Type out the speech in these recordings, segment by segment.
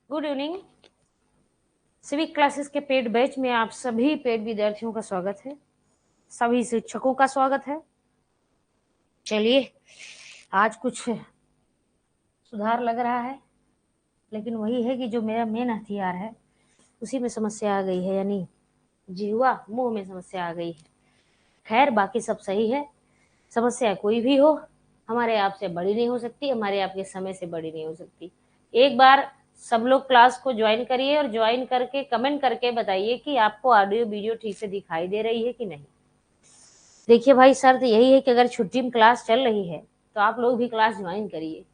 Good evening. Civic classes के paid batch में आप सभी पेड विद्यार्थियों का स्वागत है, सभी शिक्षकों का स्वागत है। चलिए, आज कुछ सुधार लग रहा है, लेकिन वही है कि जो मेरा मेन हथियार है उसी में समस्या आ गई है, यानी जिह्वा मुंह में समस्या आ गई है। खैर, बाकी सब सही है। समस्या कोई भी हो, हमारे आप से बड़ी नहीं हो सकती, हमारे आपके समय से बड़ी नहीं हो सकती। एक बार सब लोग क्लास को ज्वाइन करिए और ज्वाइन करके कमेंट करके बताइए कि आपको ऑडियो वीडियो ठीक से दिखाई दे रही है कि नहीं। देखिए भाई, शर्त यही है कि अगर छुट्टी में क्लास चल रही है तो आप लोग भी क्लास ज्वाइन करिए।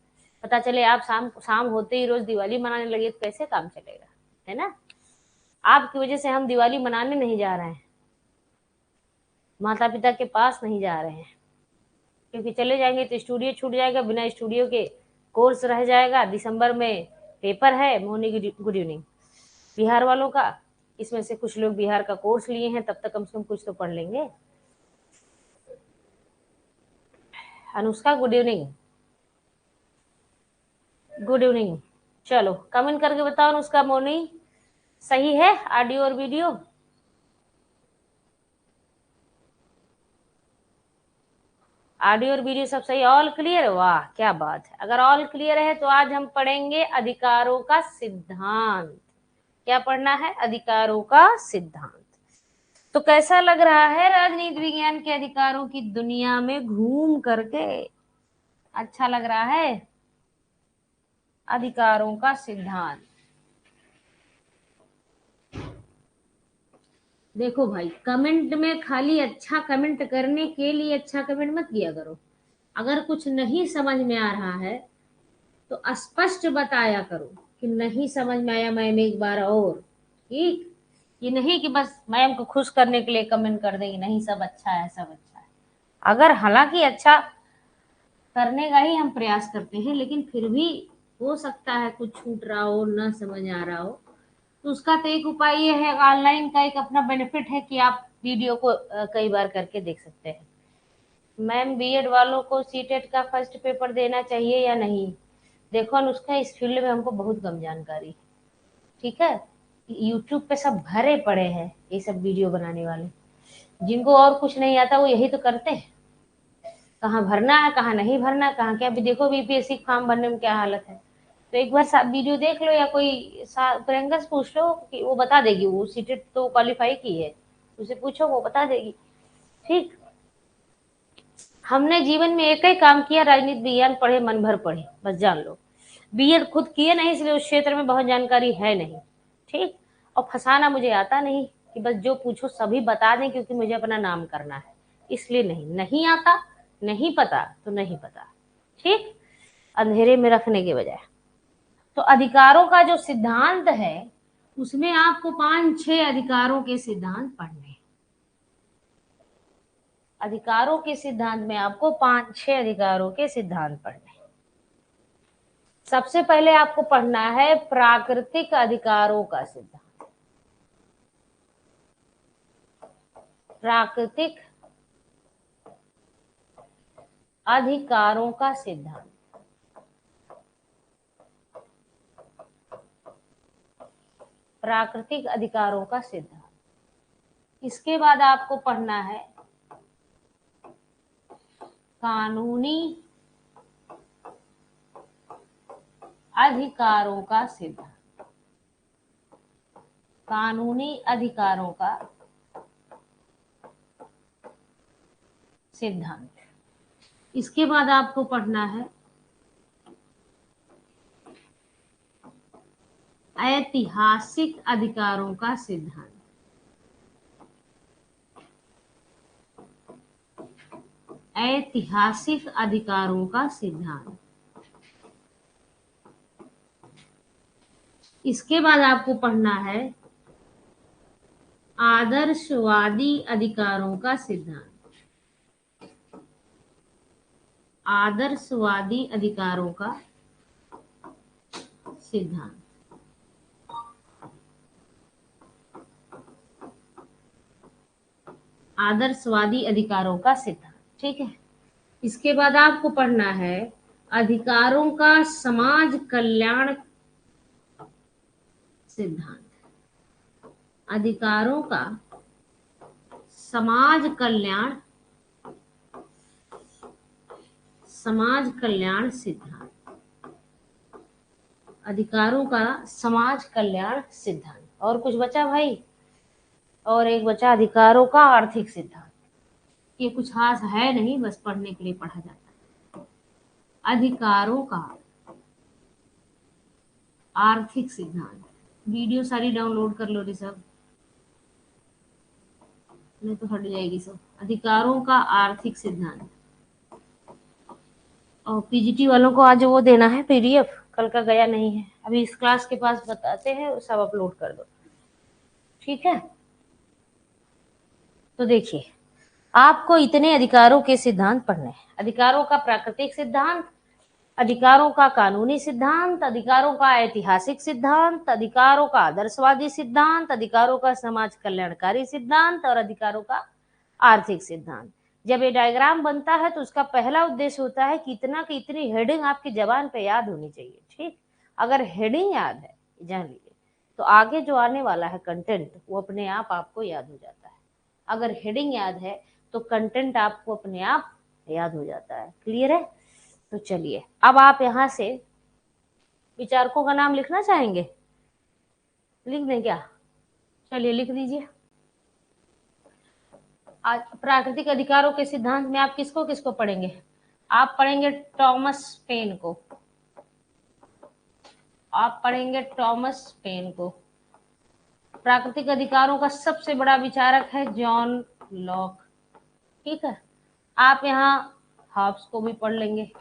पता चले आप शाम होते ही रोज दिवाली मनाने लगे तो कैसे काम चलेगा, है ना। आपकी वजह से हम दिवाली मनाने नहीं जा रहे हैं, माता पिता के पास नहीं जा रहे हैं, क्योंकि चले जाएंगे तो स्टूडियो छूट जाएगा, बिना स्टूडियो के कोर्स रह जाएगा। दिसंबर में पेपर है। मोर्निंग गुड इवनिंग बिहार वालों का। इसमें से कुछ लोग बिहार का कोर्स लिए हैं, तब तक कम से कम कुछ तो पढ़ लेंगे। Anushka good evening. Good evening. चलो कमेंट करके बताओ अनुष्का, मोनी सही है ऑडियो और वीडियो? ऑडियो और वीडियो सब सही, ऑल क्लियर? वाह क्या बात है। अगर ऑल क्लियर है तो आज हम पढ़ेंगे अधिकारों का सिद्धांत। क्या पढ़ना है? अधिकारों का सिद्धांत। तो कैसा लग रहा है राजनीति विज्ञान के अधिकारों की दुनिया में घूम करके? अच्छा लग रहा है? अधिकारों का सिद्धांत। देखो भाई, कमेंट में खाली अच्छा कमेंट करने के लिए अच्छा कमेंट मत किया करो। अगर कुछ नहीं समझ में आ रहा है तो स्पष्ट बताया करो कि नहीं समझ में आया मैम, एक बार और। ठीक, ये नहीं कि बस मैम को खुश करने के लिए कमेंट कर देंगे नहीं सब अच्छा है सब अच्छा है। अगर हालांकि अच्छा करने का ही हम प्रयास करते हैं, लेकिन फिर भी हो सकता है कुछ छूट रहा हो, ना समझ आ रहा हो, तो उसका तो एक उपाय ये है, ऑनलाइन का एक अपना बेनिफिट है कि आप वीडियो को कई बार करके देख सकते हैं। मैम, बीएड वालों को सीटेट का फर्स्ट पेपर देना चाहिए या नहीं? देखो अनुष्का, इस फील्ड में हमको बहुत कम जानकारी है, ठीक है। यूट्यूब पे सब भरे पड़े हैं ये सब वीडियो बनाने वाले, जिनको और कुछ नहीं आता वो यही तो करते हैं। कहाँ भरना है, कहाँ नहीं भरना, कहाँ क्या। भी देखो बीपीएससी फॉर्म भरने में क्या हालत है। तो एक बार वीडियो देख लो, या कोई प्रियंका से पूछ लो कि वो बता देगी, वो सीटेट तो क्वालिफाई की है, उसे पूछो वो बता देगी। ठीक, हमने जीवन में एक ही काम किया, राजनीति विज्ञान पढ़े, मन भर पढ़े, बस जान लो। बीएड खुद किए नहीं, इसलिए उस क्षेत्र में बहुत जानकारी है नहीं। ठीक, और फंसाना मुझे आता नहीं कि बस जो पूछो सभी बता दें, क्योंकि मुझे अपना नाम करना है, इसलिए नहीं आता, नहीं पता तो नहीं पता। ठीक, अंधेरे में रखने के बजाय। तो अधिकारों का जो सिद्धांत है उसमें आपको 5-6 अधिकारों के सिद्धांत पढ़ने हैं। अधिकारों के सिद्धांत में आपको 5-6 अधिकारों के सिद्धांत पढ़ने हैं। सबसे पहले आपको पढ़ना है प्राकृतिक अधिकारों का सिद्धांत। प्राकृतिक अधिकारों का सिद्धांत। प्राकृतिक अधिकारों का सिद्धांत। इसके बाद आपको पढ़ना है कानूनी अधिकारों का सिद्धांत। कानूनी अधिकारों का सिद्धांत। इसके बाद आपको पढ़ना है ऐतिहासिक अधिकारों का सिद्धांत। ऐतिहासिक अधिकारों का सिद्धांत। इसके बाद आपको पढ़ना है आदर्शवादी अधिकारों का सिद्धांत। आदर्शवादी अधिकारों का सिद्धांत। आदर्शवादी अधिकारों का सिद्धांत, ठीक है। इसके बाद आपको पढ़ना है अधिकारों का समाज कल्याण सिद्धांत। अधिकारों का समाज कल्याण सिद्धांत। अधिकारों का समाज कल्याण सिद्धांत। और कुछ बचा भाई? और एक बचा अधिकारों का आर्थिक सिद्धांत। ये कुछ खास है नहीं, बस पढ़ने के लिए पढ़ा जाता है। अधिकारों का आर्थिक सिद्धांत। वीडियो सारी डाउनलोड कर लो रे सब, नहीं तो हट जाएगी सब। अधिकारों का आर्थिक सिद्धांत। और पीजीटी वालों को आज वो देना है पीडीएफ, कल का गया नहीं है। अभी इस क्लास के पास बताते हैं, सब अपलोड कर दो, ठीक है? तो देखिए, आपको इतने अधिकारों के सिद्धांत पढ़ने हैं। अधिकारों का प्राकृतिक सिद्धांत, अधिकारों का कानूनी सिद्धांत, अधिकारों का ऐतिहासिक सिद्धांत, अधिकारों का आदर्शवादी सिद्धांत, अधिकारों का समाज कल्याणकारी सिद्धांत और अधिकारों का आर्थिक सिद्धांत। जब ये डायग्राम बनता है तो उसका पहला उद्देश्य होता है कि इतना की इतनी हेडिंग आपकी जबान पे याद होनी चाहिए, ठीक? अगर हेडिंग याद है, जान लीजिए, तो आगे जो आने वाला है कंटेंट वो अपने आप आपको याद हो जाता है। अगर हेडिंग याद है तो कंटेंट आपको अपने आप याद हो जाता है। क्लियर है? तो चलिए, अब आप यहाँ से विचारकों का नाम लिखना चाहेंगे? लिख दें क्या? चलिए लिख दीजिए। आज प्राकृतिक अधिकारों के सिद्धांत में आप किसको किसको पढ़ेंगे? आप पढ़ेंगे टॉमस पेन को, आप पढ़ेंगे टॉमस पेन को। प्राकृतिक अधिकारों का सबसे बड़ा विचारक है जॉन लॉक, ठीक है? आप यहाँ हॉब्स को भी पढ़ लेंगे,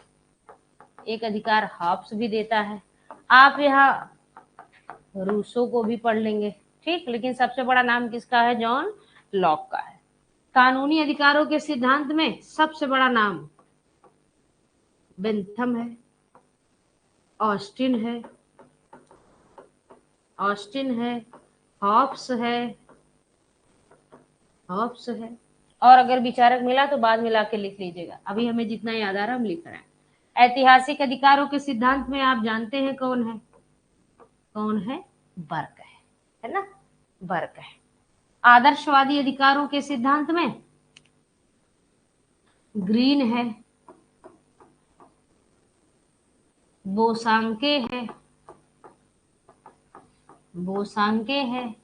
एक अधिकार हॉब्स भी देता है। आप यहाँ रूसो को भी पढ़ लेंगे, ठीक? लेकिन सबसे बड़ा नाम किसका है? जॉन लॉक का है। कानूनी अधिकारों के सिद्धांत में सबसे बड़ा नाम बेंथम है, ऑस्टिन है, हॉब्स है। और अगर विचारक मिला तो बाद में लाके लिख लीजिएगा, अभी हमें जितना याद आ रहा है हम लिख रहे हैं। ऐतिहासिक अधिकारों के सिद्धांत में आप जानते हैं कौन है? बर्क है ना? बर्क है। आदर्शवादी अधिकारों के सिद्धांत में ग्रीन है, बोसांके है,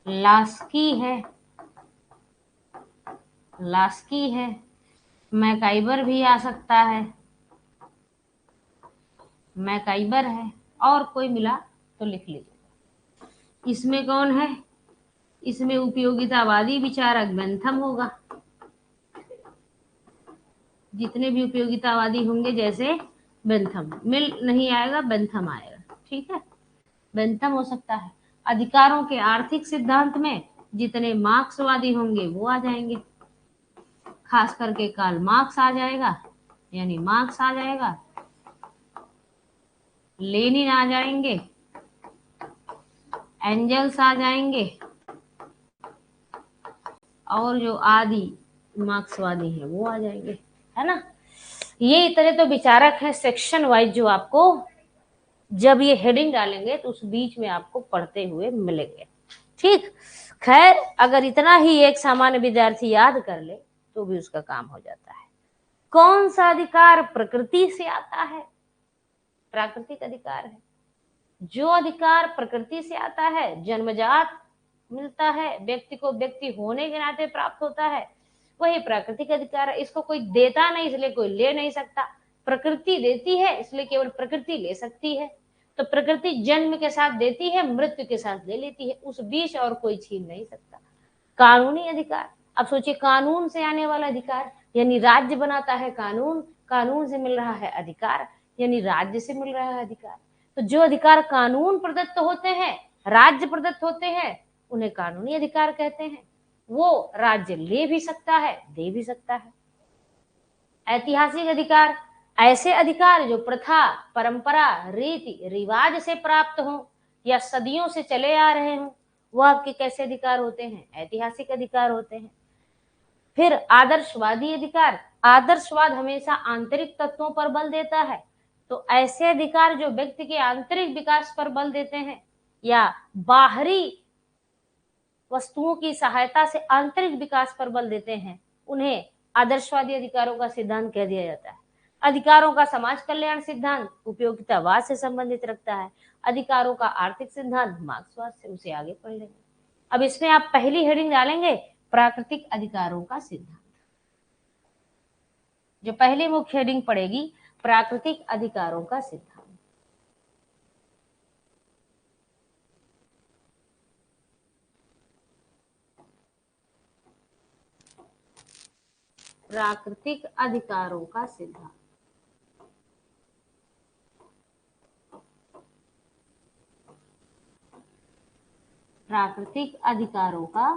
लास्की है, मैकाइबर भी आ सकता है, मैकाइबर है, और कोई मिला तो लिख लीजिए। इसमें कौन है? इसमें उपयोगितावादी विचारक बेंथम होगा। जितने भी उपयोगितावादी होंगे जैसे बेंथम, मिल नहीं आएगा, बेंथम आएगा, ठीक है? बेंथम हो सकता है। अधिकारों के आर्थिक सिद्धांत में जितने मार्क्सवादी होंगे वो आ जाएंगे, खास करके कार्ल मार्क्स आ जाएगा, यानी मार्क्स आ जाएगा, लेनिन आ जाएंगे, एंजल्स आ जाएंगे, और जो आदि मार्क्सवादी हैं वो आ जाएंगे, है ना? ये इतने तो विचारक हैं सेक्शन वाइज, जो आपको जब ये हेडिंग डालेंगे तो उस बीच में आपको पढ़ते हुए मिलेंगे, ठीक? खैर, अगर इतना ही एक सामान्य विद्यार्थी याद कर ले तो भी उसका काम हो जाता है। कौन सा अधिकार प्रकृति से आता है? प्राकृतिक अधिकार है। जो अधिकार प्रकृति से आता है, जन्मजात मिलता है, व्यक्ति को व्यक्ति होने के नाते प्राप्त होता है, वही प्राकृतिक अधिकार है। इसको कोई देता नहीं, इसलिए कोई ले नहीं सकता। प्रकृति देती है, इसलिए केवल प्रकृति ले सकती है। तो प्रकृति जन्म के साथ देती है, मृत्यु के साथ ले लेती है, उस बीच और कोई छीन नहीं सकता। कानूनी अधिकार, अब सोचिए, कानून से आने वाला अधिकार, यानी राज्य बनाता है कानून, कानून से मिल रहा है अधिकार, यानी राज्य से मिल रहा है अधिकार। तो जो अधिकार कानून प्रदत्त होते हैं, राज्य प्रदत्त होते हैं, उन्हें कानूनी अधिकार कहते हैं। वो राज्य ले भी सकता है, दे भी सकता है। ऐतिहासिक अधिकार, ऐसे अधिकार जो प्रथा, परंपरा, रीति रिवाज से प्राप्त हो या सदियों से चले आ रहे हों, वो आपके कैसे अधिकार होते हैं? ऐतिहासिक अधिकार होते हैं। फिर आदर्शवादी अधिकार, आदर्शवाद हमेशा आंतरिक तत्वों पर बल देता है, तो ऐसे अधिकार जो व्यक्ति के आंतरिक विकास पर बल देते हैं, या बाहरी वस्तुओं की सहायता से आंतरिक विकास पर बल देते हैं, उन्हें आदर्शवादी अधिकारों का सिद्धांत कह दिया जाता है। अधिकारों का समाज कल्याण सिद्धांत उपयोगितावाद से संबंधित रखता है। अधिकारों का आर्थिक सिद्धांत मार्क्सवाद से, उसे आगे पढ़ लेंगे। अब इसमें आप पहली हेडिंग डालेंगे प्राकृतिक अधिकारों का सिद्धांत। जो पहली मुख्य हेडिंग पड़ेगी प्राकृतिक अधिकारों का सिद्धांत। प्राकृतिक अधिकारों का सिद्धांत। प्राकृतिक अधिकारों का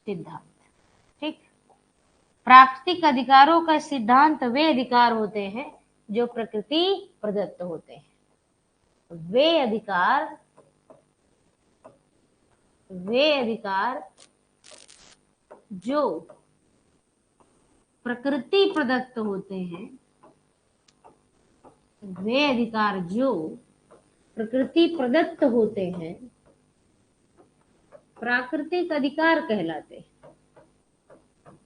सिद्धांत। ठीक, प्राकृतिक अधिकारों का सिद्धांत वे अधिकार होते हैं जो प्रकृति प्रदत्त होते हैं। वे अधिकार जो प्रकृति प्रदत्त होते हैं, वे अधिकार जो प्रकृति प्रदत्त होते हैं प्राकृतिक अधिकार कहलाते हैं।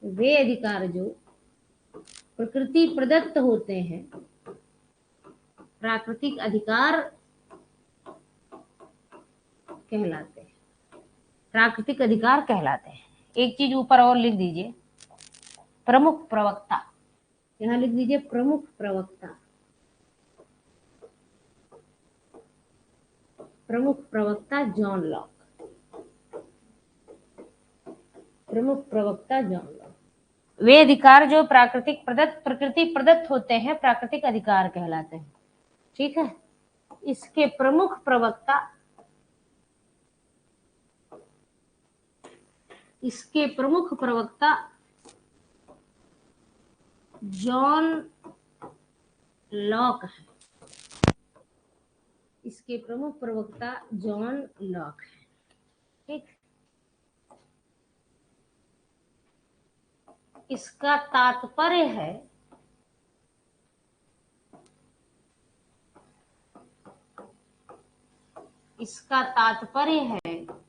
वे अधिकार जो प्रकृति प्रदत्त होते हैं प्राकृतिक अधिकार कहलाते हैं। प्राकृतिक अधिकार कहलाते हैं। एक चीज ऊपर और लिख दीजिए, प्रमुख प्रवक्ता। यहां लिख दीजिए प्रमुख प्रवक्ता। प्रमुख प्रवक्ता जॉन लॉक। प्रमुख प्रवक्ता जॉन लॉक। वे अधिकार जो प्रकृति प्रदत्त होते हैं प्राकृतिक अधिकार कहलाते हैं। ठीक है, इसके प्रमुख प्रवक्ता जॉन लॉक है। इसके प्रमुख प्रवक्ता जॉन लॉक है। ठीक, इसका तात्पर्य है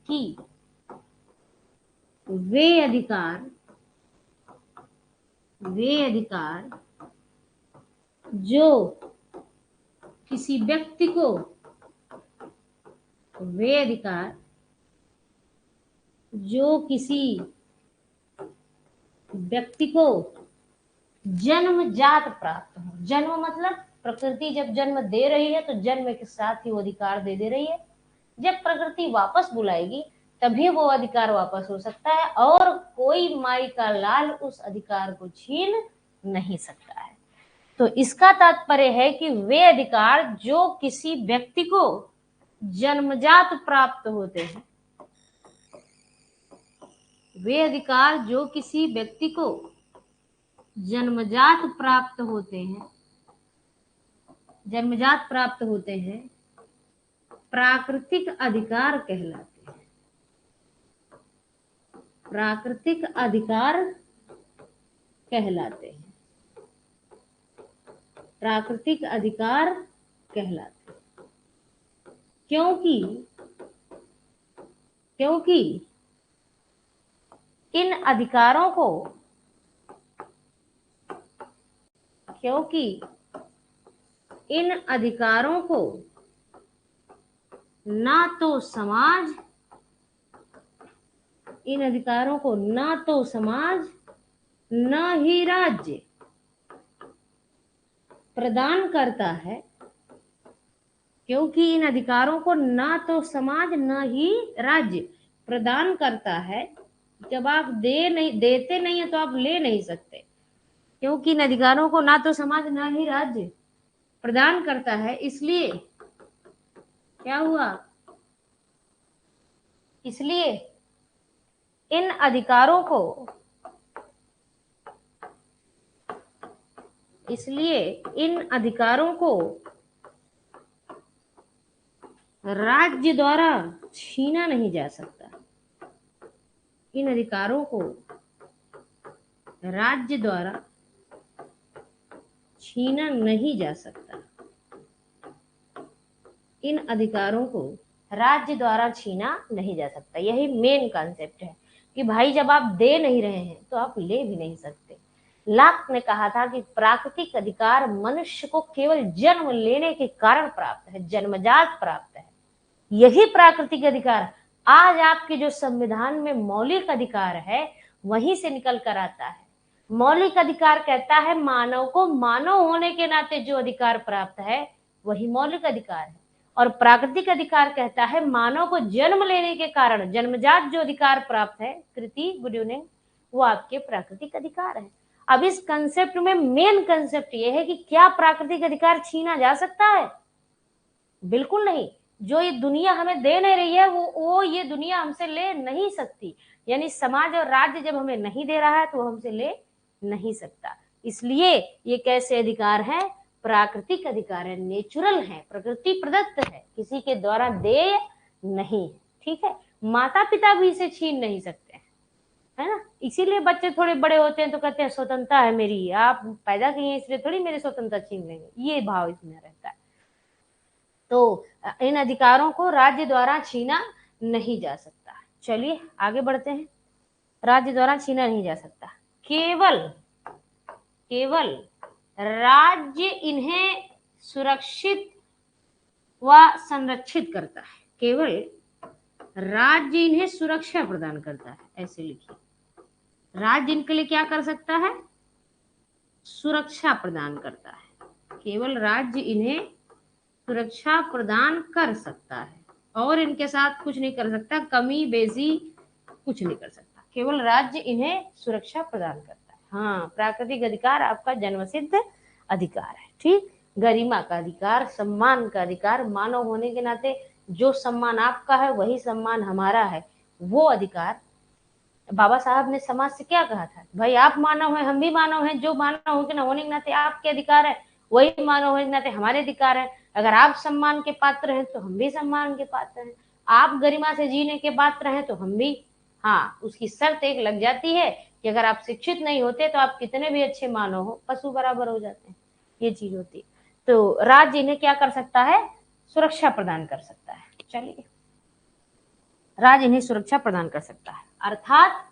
कि वे अधिकार जो किसी व्यक्ति को जन्मजात प्राप्त हो। जन्म मतलब प्रकृति जब जन्म दे रही है तो जन्म के साथ ही वो अधिकार दे रही है। जब प्रकृति वापस बुलाएगी तभी वो अधिकार वापस हो सकता है और कोई माई का लाल उस अधिकार को छीन नहीं सकता है। तो इसका तात्पर्य है कि वे अधिकार जो किसी व्यक्ति को जन्मजात प्राप्त होते हैं, वे अधिकार जो किसी व्यक्ति को जन्मजात प्राप्त होते हैं प्राकृतिक अधिकार कहलाते हैं। प्राकृतिक अधिकार कहलाते हैं। प्राकृतिक अधिकार कहलाते हैं क्योंकि इन अधिकारों को ना तो समाज न ही राज्य प्रदान करता है। क्योंकि इन अधिकारों को ना तो समाज न ही राज्य प्रदान करता है। जब आप देते नहीं है तो आप ले नहीं सकते। क्योंकि इन अधिकारों को ना तो समाज ना ही राज्य प्रदान करता है, इसलिए क्या हुआ? इसलिए इन अधिकारों को राज्य द्वारा छीना नहीं जा सकता। इन अधिकारों को राज्य द्वारा छीना नहीं जा सकता। इन अधिकारों को राज्य द्वारा छीना नहीं जा सकता। यही मेन कॉन्सेप्ट है कि भाई जब आप दे नहीं रहे हैं तो आप ले भी नहीं सकते। लॉक ने कहा था कि प्राकृतिक अधिकार मनुष्य को केवल जन्म लेने के कारण प्राप्त है, जन्मजात प्राप्त है। यही प्राकृतिक अधिकार आज आपके जो संविधान में मौलिक अधिकार है वहीं से निकल कर आता है। मौलिक अधिकार कहता है मानव को मानव होने के नाते जो अधिकार प्राप्त है वही मौलिक अधिकार है, और प्राकृतिक अधिकार कहता है मानव को जन्म लेने के कारण जन्मजात जो अधिकार प्राप्त है, कृति गुरुने, वो आपके प्राकृतिक अधिकार है। अब इस कंसेप्ट में मेन कंसेप्ट ये है कि क्या प्राकृतिक अधिकार छीना जा सकता है? बिल्कुल नहीं। जो ये दुनिया हमें दे नहीं रही है वो ये दुनिया हमसे ले नहीं सकती। यानी समाज और राज्य जब हमें नहीं दे रहा है तो वो हमसे ले नहीं सकता। इसलिए ये कैसे अधिकार है? प्राकृतिक अधिकार है, नेचुरल है, प्रकृति प्रदत्त है, किसी के द्वारा देय नहीं। ठीक है, माता पिता भी इसे छीन नहीं सकते, है ना। इसीलिए बच्चे थोड़े बड़े होते हैं तो कहते हैं स्वतंत्रता है मेरी, आप पैदा किए हैं इसलिए थोड़ी मेरी स्वतंत्रता छीन लेंगे, ये भाव इसमें रहता है। तो इन अधिकारों को राज्य द्वारा छीना नहीं जा सकता। चलिए आगे बढ़ते हैं। राज्य द्वारा छीना नहीं जा सकता, केवल राज्य इन्हें सुरक्षित व संरक्षित करता है। केवल राज्य इन्हें सुरक्षा प्रदान करता है, ऐसे लिखिए। राज्य इनके लिए क्या कर सकता है? सुरक्षा प्रदान करता है। केवल राज्य इन्हें सुरक्षा प्रदान कर सकता है और इनके साथ कुछ नहीं कर सकता, कमी बेसी कुछ नहीं कर सकता। केवल राज्य इन्हें सुरक्षा प्रदान करता है। हाँ, प्राकृतिक अधिकार आपका जन्मसिद्ध अधिकार है। ठीक, गरिमा का अधिकार, सम्मान का अधिकार, मानव होने के नाते जो सम्मान आपका है वही सम्मान हमारा है, वो अधिकार। बाबा साहब ने समाज से क्या कहा था? भाई आप मानव हैं, हम भी मानव हैं, जो मानव होने के नाते आपके अधिकार है वही मानव होने के नाते हमारे अधिकार है। अगर आप सम्मान के पात्र हैं तो हम भी सम्मान के पात्र हैं, आप गरिमा से जीने के पात्र हैं तो हम भी। हाँ, उसकी शर्त एक लग जाती है कि अगर आप शिक्षित नहीं होते तो आप कितने भी अच्छे मानव हो, पशु बराबर हो जाते हैं, ये चीज होती है। तो राज्य इन्हें क्या कर सकता है? सुरक्षा प्रदान कर सकता है। चलिए, राज्य इन्हें सुरक्षा प्रदान कर सकता है, अर्थात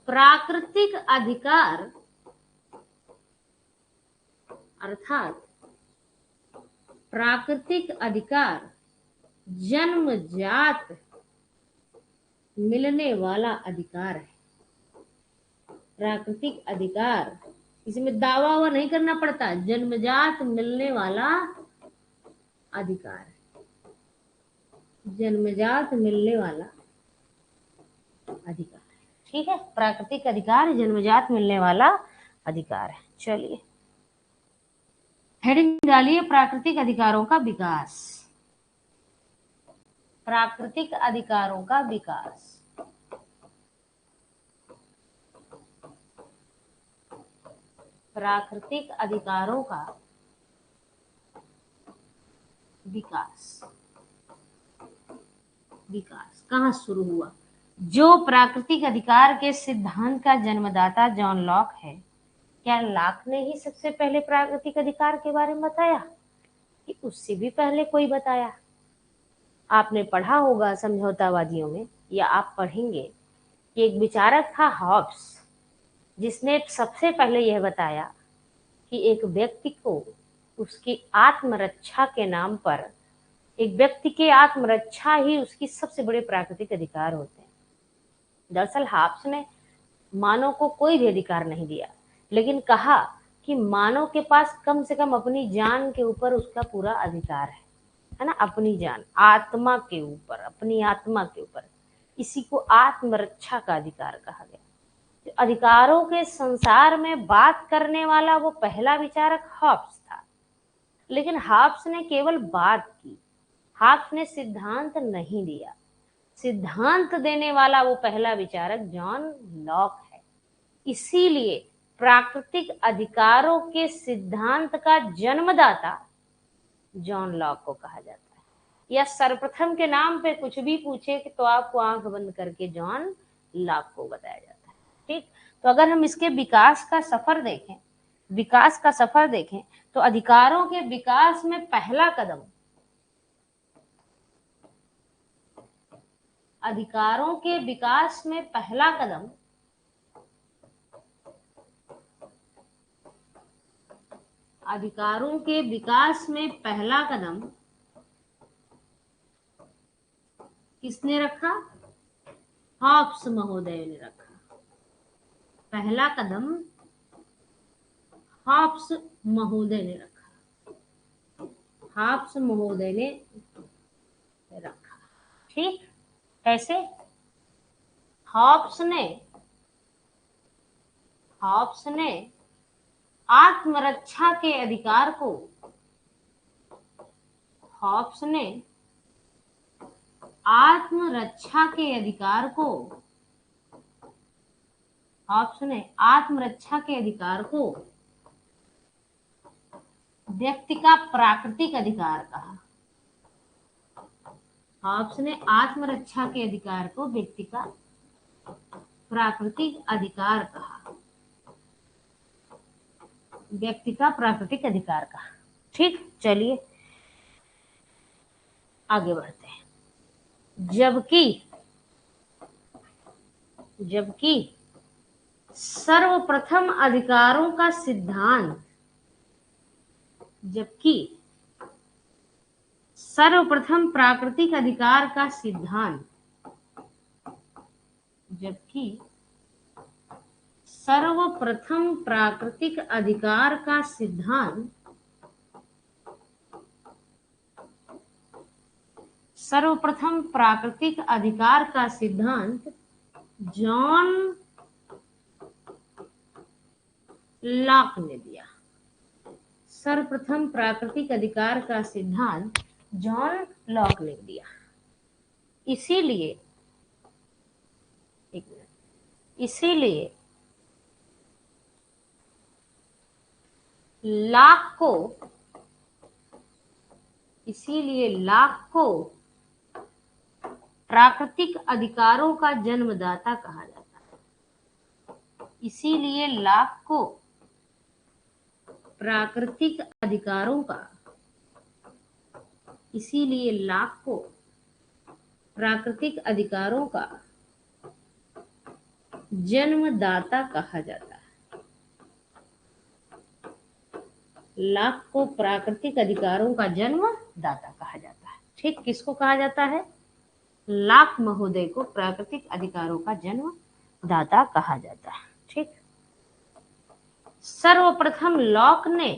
प्राकृतिक अधिकार, जन्मजात मिलने वाला अधिकार है। प्राकृतिक अधिकार, इसमें दावा हुआ नहीं करना पड़ता, जन्मजात मिलने वाला अधिकार है, जन्मजात मिलने वाला अधिकार है। ठीक है, प्राकृतिक अधिकार जन्मजात मिलने वाला अधिकार है। चलिए हेडिंग डालिए, प्राकृतिक अधिकारों का विकास। प्राकृतिक अधिकारों का विकास, प्राकृतिक अधिकारों का विकास। विकास कहाँ शुरू हुआ? जो प्राकृतिक अधिकार के सिद्धांत का जन्मदाता जॉन लॉक है, क्या लॉक ने ही सबसे पहले प्राकृतिक अधिकार के बारे में बताया कि उससे भी पहले कोई बताया? आपने पढ़ा होगा समझौतावादियों में, या आप पढ़ेंगे कि एक विचारक था हॉब्स, जिसने सबसे पहले यह बताया कि एक व्यक्ति को उसकी आत्मरक्षा के नाम पर, एक व्यक्ति के आत्मरक्षा ही उसकी सबसे बड़े प्राकृतिक अधिकार होते हैं। दरअसल हॉब्स ने मानव को कोई भी अधिकार नहीं दिया, लेकिन कहा कि मानव के पास कम से कम अपनी जान के ऊपर उसका पूरा अधिकार है ना, अपनी जान, आत्मा के ऊपर, अपनी आत्मा के ऊपर। इसी को आत्मरक्षा का अधिकार कहा गया। तो अधिकारों के संसार में बात करने वाला वो पहला विचारक हॉब्स था, लेकिन हॉब्स ने केवल बात की, हॉब्स ने सिद्धांत नहीं दिया। सिद्धांत देने वाला वो पहला विचारक जॉन लॉक है। इसीलिए प्राकृतिक अधिकारों के सिद्धांत का जन्मदाता जॉन लॉक को कहा जाता है, या सर्वप्रथम के नाम पे कुछ भी पूछे तो आपको आंख बंद करके जॉन लॉक को बताया जाता है। ठीक, तो अगर हम इसके विकास का सफर देखें विकास का सफर देखें तो अधिकारों के विकास में पहला कदम, अधिकारों के विकास में पहला कदम अधिकारों के विकास में पहला कदम किसने रखा? हॉब्स महोदय ने रखा। पहला कदम हॉब्स महोदय ने रखा, हॉब्स महोदय ने रखा। ठीक, कैसे? हॉब्स ने आत्मरक्षा के अधिकार को, हॉब्स ने आत्मरक्षा के अधिकार को, हॉब्स ने आत्मरक्षा के अधिकार को व्यक्ति का प्राकृतिक अधिकार कहा। हॉब्स ने आत्मरक्षा के अधिकार को व्यक्ति का प्राकृतिक अधिकार कहा, व्यक्ति का प्राकृतिक अधिकार कहा। ठीक, चलिए आगे बढ़ते हैं। जबकि सर्वप्रथम अधिकारों का सिद्धांत, जबकि सर्वप्रथम प्राकृतिक अधिकार का सिद्धांत, जबकि सर्वप्रथम प्राकृतिक अधिकार का सिद्धांत, सर्वप्रथम प्राकृतिक अधिकार का सिद्धांत जॉन लॉक ने दिया। सर्वप्रथम प्राकृतिक अधिकार का सिद्धांत जॉन लॉक ने दिया। इसीलिए लॉक को प्राकृतिक अधिकारों का जन्मदाता कहा जाता है। इसीलिए लॉक को प्राकृतिक अधिकारों का, इसीलिए लॉक को प्राकृतिक अधिकारों का जन्मदाता कहा जाता है। लॉक को प्राकृतिक अधिकारों का जन्मदाता कहा जाता है। ठीक, किसको कहा जाता है? लॉक महोदय को प्राकृतिक अधिकारों का जन्मदाता कहा जाता है। ठीक, सर्वप्रथम लॉक ने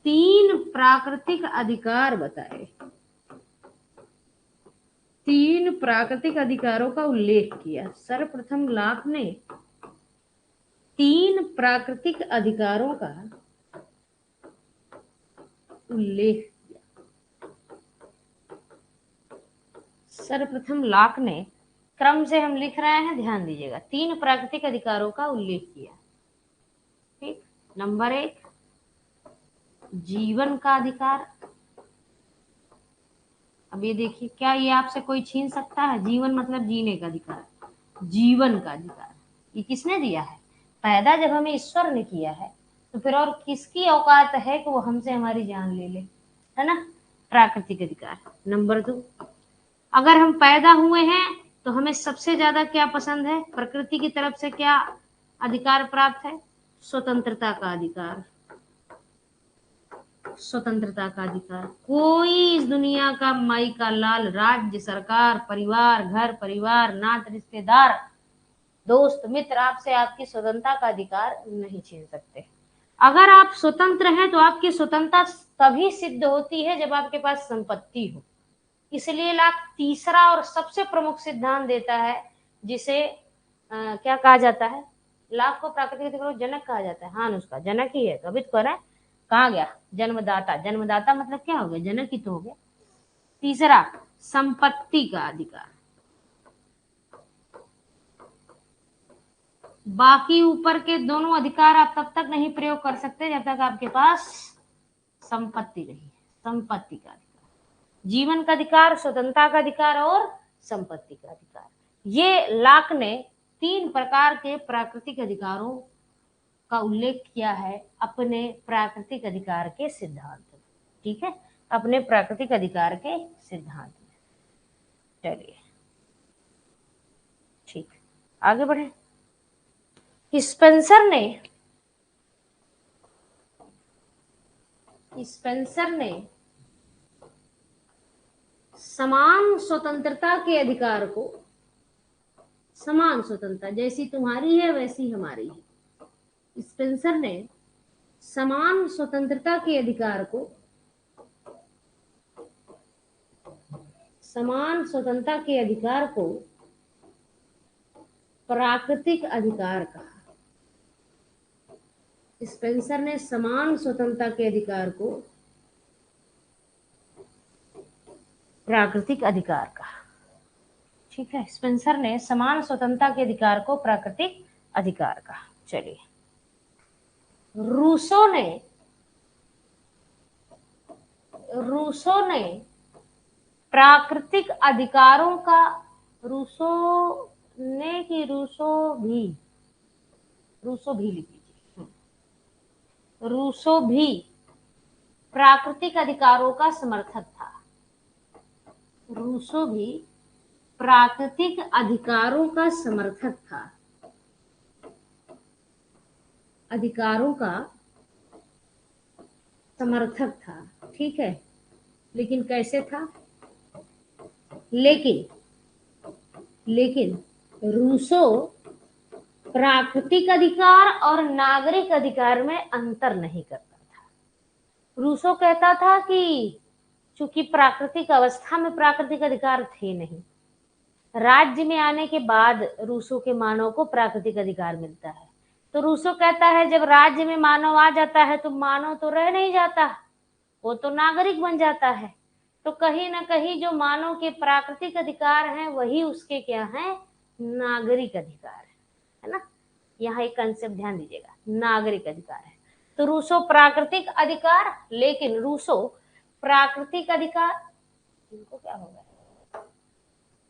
3 प्राकृतिक अधिकार बताए, 3 प्राकृतिक अधिकारों का उल्लेख किया। सर्वप्रथम लॉक ने 3 प्राकृतिक अधिकारों का उल्लेख किया। सर्वप्रथम लॉक ने, क्रम से हम लिख रहे हैं, ध्यान दीजिएगा, 3 प्राकृतिक अधिकारों का उल्लेख किया। ठीक, नंबर 1 जीवन का अधिकार। अब ये देखिए, क्या ये आपसे कोई छीन सकता है? जीवन मतलब जीने का अधिकार, जीवन का अधिकार ये किसने दिया है? पैदा जब हमें ईश्वर ने किया है तो फिर और किसकी औकात है कि वो हमसे हमारी जान ले ले, है ना? प्राकृतिक अधिकार। नंबर 2, अगर हम पैदा हुए हैं तो हमें सबसे ज्यादा क्या पसंद है? प्रकृति की तरफ से क्या अधिकार प्राप्त है? स्वतंत्रता का अधिकार, स्वतंत्रता का अधिकार। कोई इस दुनिया का माई का लाल, राज्य, सरकार, परिवार, घर परिवार, नात रिश्तेदार, दोस्त मित्र आपसे आपकी स्वतंत्रता का अधिकार नहीं छीन सकते। अगर आप स्वतंत्र हैं तो आपकी स्वतंत्रता तभी सिद्ध होती है जब आपके पास संपत्ति हो। इसलिए लॉक तीसरा और सबसे प्रमुख सिद्धांत देता है, जिसे क्या कहा जाता है? लॉक को प्राकृतिक अधिकारों का जनक कहा जाता है। हाँ, उसका जनक ही है, तभी तो कह रहा है। कहा गया जन्मदाता, जन्मदाता मतलब क्या हो गया? जनक ही तो हो गया। तीसरा, संपत्ति का अधिकार। बाकी ऊपर के दोनों अधिकार आप तब तक नहीं प्रयोग कर सकते जब तक आपके पास संपत्ति नहीं है। संपत्ति का अधिकार, जीवन का अधिकार, स्वतंत्रता का अधिकार और संपत्ति का अधिकार, ये लॉक ने 3 प्रकार के प्राकृतिक अधिकारों का उल्लेख किया है अपने प्राकृतिक अधिकार के सिद्धांत में। ठीक है, अपने प्राकृतिक अधिकार के सिद्धांत में। चलिए ठीक, आगे बढ़े। स्पेंसर ने समान स्वतंत्रता के अधिकार को, समान स्वतंत्रता जैसी तुम्हारी है वैसी हमारी है, स्पेंसर ने समान स्वतंत्रता के अधिकार को, समान स्वतंत्रता के अधिकार को प्राकृतिक अधिकार कहा। स्पेंसर ने समान स्वतंत्रता के अधिकार को प्राकृतिक अधिकार कहा। ठीक है, स्पेंसर ने समान स्वतंत्रता के अधिकार को प्राकृतिक अधिकार कहा। चलिए, रूसो ने प्राकृतिक अधिकारों का, रूसो भी लिख लीजिए। रूसो भी प्राकृतिक अधिकारों का समर्थक था। रूसो भी प्राकृतिक अधिकारों का समर्थक था, अधिकारों का समर्थक था। ठीक है, लेकिन कैसे था? लेकिन रूसो प्राकृतिक अधिकार और नागरिक अधिकार में अंतर नहीं करता था। रूसो कहता था कि चूंकि प्राकृतिक अवस्था में प्राकृतिक अधिकार थे नहीं, राज्य में आने के बाद रूसो के मानव को प्राकृतिक अधिकार मिलता है। तो रूसो कहता है जब राज्य में मानव आ जाता है तो मानव तो रह नहीं जाता, वो तो नागरिक बन जाता है। तो कहीं ना कहीं जो मानव के प्राकृतिक अधिकार हैं वही उसके क्या हैं? नागरिक अधिकार है ना। यहाँ एक कंसेप्ट ध्यान दीजिएगा, नागरिक अधिकार है। तो रूसो प्राकृतिक अधिकार, लेकिन रूसो प्राकृतिक अधिकार, इनको क्या होगा,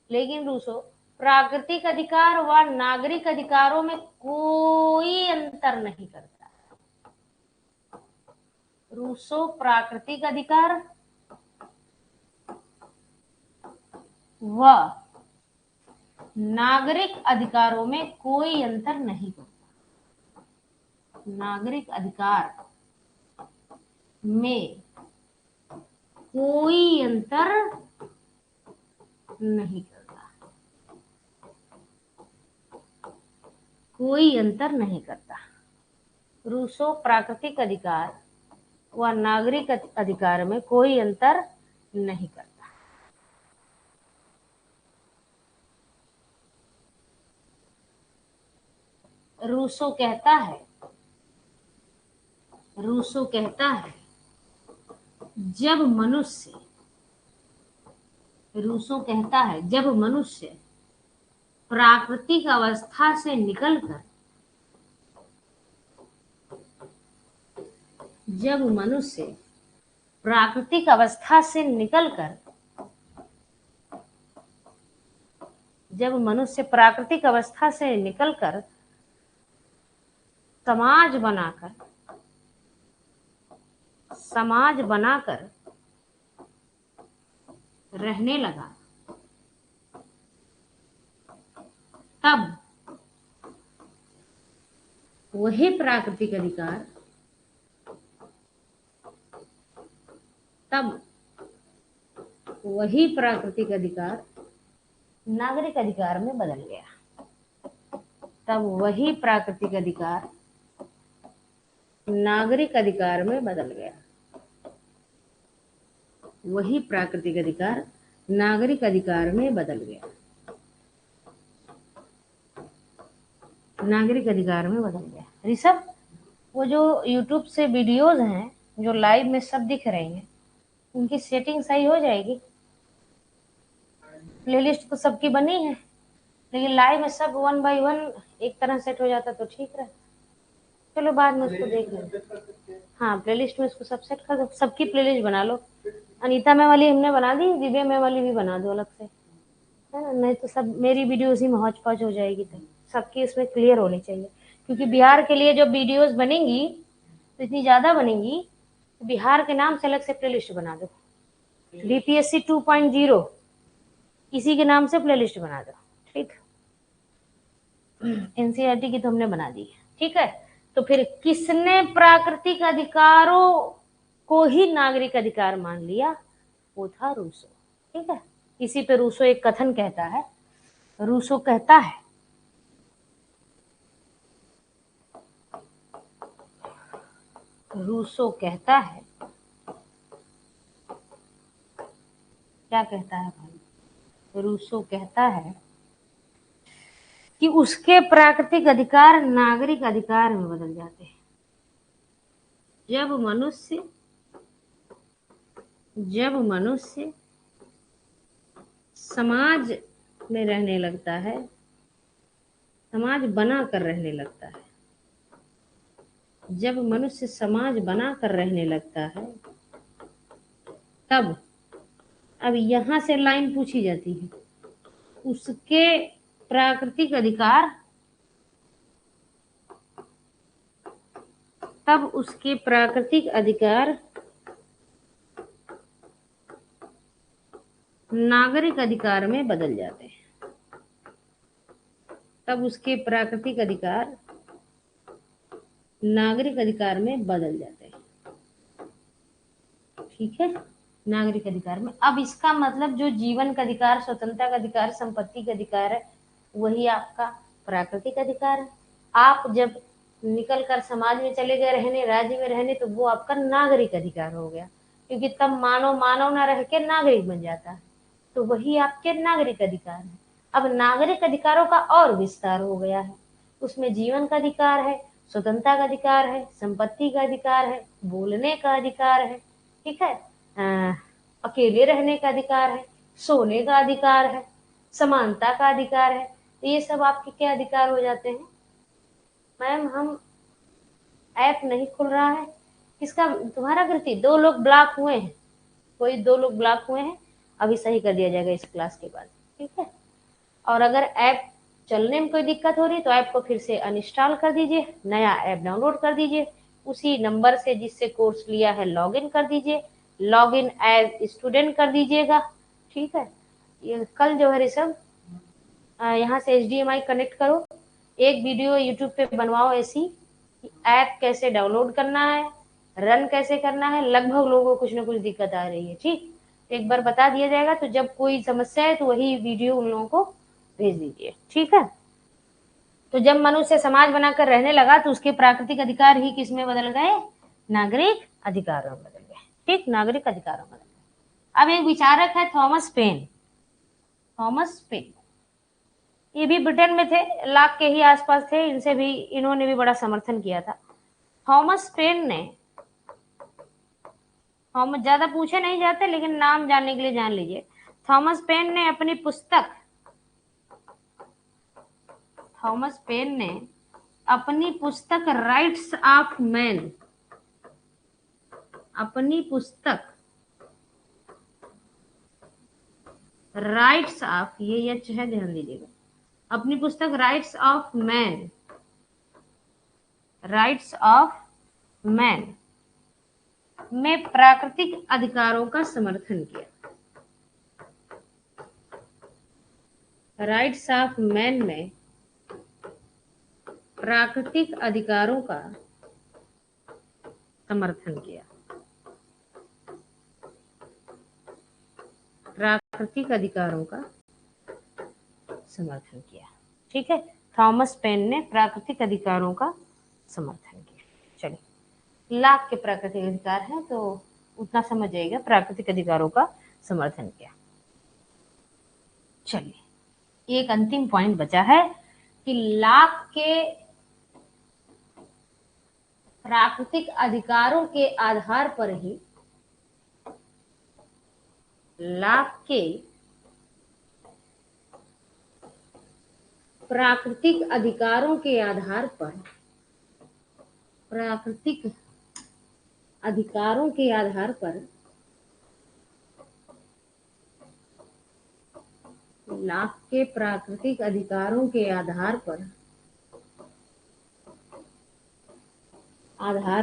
लेकिन रूसो प्राकृतिक अधिकार व नागरिक अधिकारों में कोई अंतर नहीं करता। रूसो प्राकृतिक अधिकार व नागरिक अधिकारों में कोई अंतर नहीं करता। नागरिक अधिकार में कोई अंतर नहीं करता, कोई अंतर नहीं करता। रूसो प्राकृतिक अधिकार व नागरिक अधिकार में कोई अंतर नहीं करता। रूसो कहता है जब मनुष्य प्राकृतिक अवस्था से निकलकर, जब मनुष्य प्राकृतिक अवस्था से निकलकर समाज बनाकर रहने लगा, तब वही प्राकृतिक अधिकार नागरिक अधिकार में बदल गया। तब वही प्राकृतिक अधिकार नागरिक अधिकार में बदल गया। वही प्राकृतिक अधिकार नागरिक अधिकार में बदल गया। नागरिक अधिकार में बदल गया। ऋषभ, वो जो YouTube से वीडियोज हैं जो लाइव में सब दिख रही हैं, उनकी सेटिंग सही हो जाएगी। प्लेलिस्ट तो सबकी बनी है, लेकिन लाइव में सब 1 बाय 1 एक तरह सेट हो जाता तो ठीक रहे। चलो बाद में उसको देख लेंगे। हाँ, प्लेलिस्ट में इसको सब सेट कर दो, सबकी प्लेलिस्ट बना लो। अनीता मैम वाली हमने बना दी, दिव्या मैम वाली भी बना दो अलग से। है ना, नहीं तो सब मेरी वीडियो उसी में हौच पौच हो जाएगी, तो सबकी उसमें क्लियर होनी चाहिए। क्योंकि बिहार के लिए जो वीडियोस बनेंगी तो इतनी ज़्यादा बनेंगी, तो बिहार के नाम से अलग से प्लेलिस्ट बना दो, बीपीएससी 2.0 इसी के नाम से प्लेलिस्ट बना दो। ठीक, एनसीईआरटी की तो हमने बना दी है। ठीक है, तो फिर किसने प्राकृतिक अधिकारों को ही नागरिक अधिकार मान लिया? वो था रूसो। ठीक है, इसी पे रूसो एक कथन कहता है। रूसो कहता है, रूसो कहता है, क्या कहता है भाई? रूसो कहता है कि उसके प्राकृतिक अधिकार नागरिक अधिकार में बदल जाते हैं जब मनुष्य समाज में रहने लगता है, समाज बना कर रहने लगता है। जब मनुष्य समाज बना कर रहने लगता है, तब अब यहां से लाइन पूछी जाती है, उसके प्राकृतिक अधिकार, तब उसके प्राकृतिक अधिकार नागरिक अधिकार में बदल जाते हैं। तब उसके प्राकृतिक अधिकार नागरिक अधिकार में बदल जाते हैं। ठीक है, नागरिक अधिकार में। अब इसका मतलब जो जीवन का अधिकार, स्वतंत्रता का अधिकार, संपत्ति का अधिकार है, वही आपका प्राकृतिक अधिकार है। आप जब निकल कर समाज में चले गए रहने, राज्य में रहने, तो वो आपका नागरिक अधिकार हो गया, क्योंकि तब मानव मानव ना रह के नागरिक बन जाता है, तो वही आपके नागरिक अधिकार है। अब नागरिक अधिकारों का और विस्तार हो गया है, उसमें जीवन का अधिकार है, स्वतंत्रता का अधिकार है, संपत्ति का अधिकार है, बोलने का अधिकार है। ठीक है, अकेले रहने का अधिकार है, सोने का अधिकार है, समानता का अधिकार है। तो ये सब आपके क्या अधिकार हो जाते हैं? मैम हम ऐप नहीं खुल रहा है, किसका? तुम्हारा गलती। 2 लोग ब्लॉक हुए हैं, कोई 2 लोग ब्लॉक हुए हैं, अभी सही कर दिया जाएगा इस क्लास के बाद। ठीक है, और अगर ऐप चलने में कोई दिक्कत हो रही है तो ऐप को फिर से अनइंस्टॉल कर दीजिए, नया ऐप डाउनलोड कर दीजिए, उसी नंबर से जिससे कोर्स लिया है लॉगिन कर दीजिए, लॉगिन एज स्टूडेंट कर दीजिएगा। ठीक है, ये कल जो है ऋषभ यहाँ से HDMI कनेक्ट करो, एक वीडियो यूट्यूब पे बनवाओ ऐसी, ऐप कैसे डाउनलोड करना है, रन कैसे करना है। लगभग लोगों को कुछ ना कुछ दिक्कत आ रही है। ठीक, एक बार बता दिया जाएगा, तो जब कोई समस्या है तो वही वीडियो उन लोगों को भेज दीजिए। ठीक है, तो जब मनुष्य समाज बनाकर रहने लगा तो उसके प्राकृतिक अधिकार ही किसमें बदल गए? नागरिक अधिकारों में बदल गए। ठीक, नागरिक अधिकारों में बदल गए। अब एक विचारक है थॉमस पेन। थॉमस पेन ये भी ब्रिटेन में थे, लाख के ही आसपास थे, इनसे भी, इन्होंने भी बड़ा समर्थन किया था। थॉमस पेन ने, थॉमस ज्यादा पूछे नहीं जाते लेकिन नाम जानने के लिए जान लीजिए। थॉमस पेन ने अपनी पुस्तक, थॉमस पेन ने अपनी पुस्तक राइट्स ऑफ मैन, अपनी पुस्तक राइट्स ऑफ, ये एच है, ध्यान दीजिएगा, अपनी पुस्तक rights of man, rights of man में प्राकृतिक अधिकारों का समर्थन किया। राइट्स ऑफ मैन में प्राकृतिक अधिकारों का समर्थन किया, प्राकृतिक अधिकारों का समर्थन किया। ठीक है, थॉमस पेन ने प्राकृतिक अधिकारों का समर्थन किया। चलिए, लाख के प्राकृतिक अधिकार हैं तो उतना समझ जाइएगा, प्राकृतिक अधिकारों का समर्थन किया। चलिए, एक अंतिम पॉइंट बचा है कि लाख के प्राकृतिक अधिकारों के आधार पर ही, लाख के प्राकृतिक अधिकारों के आधार पर, प्राकृतिक अधिकारों के आधार पर लाख के प्राकृतिक अधिकारों के आधार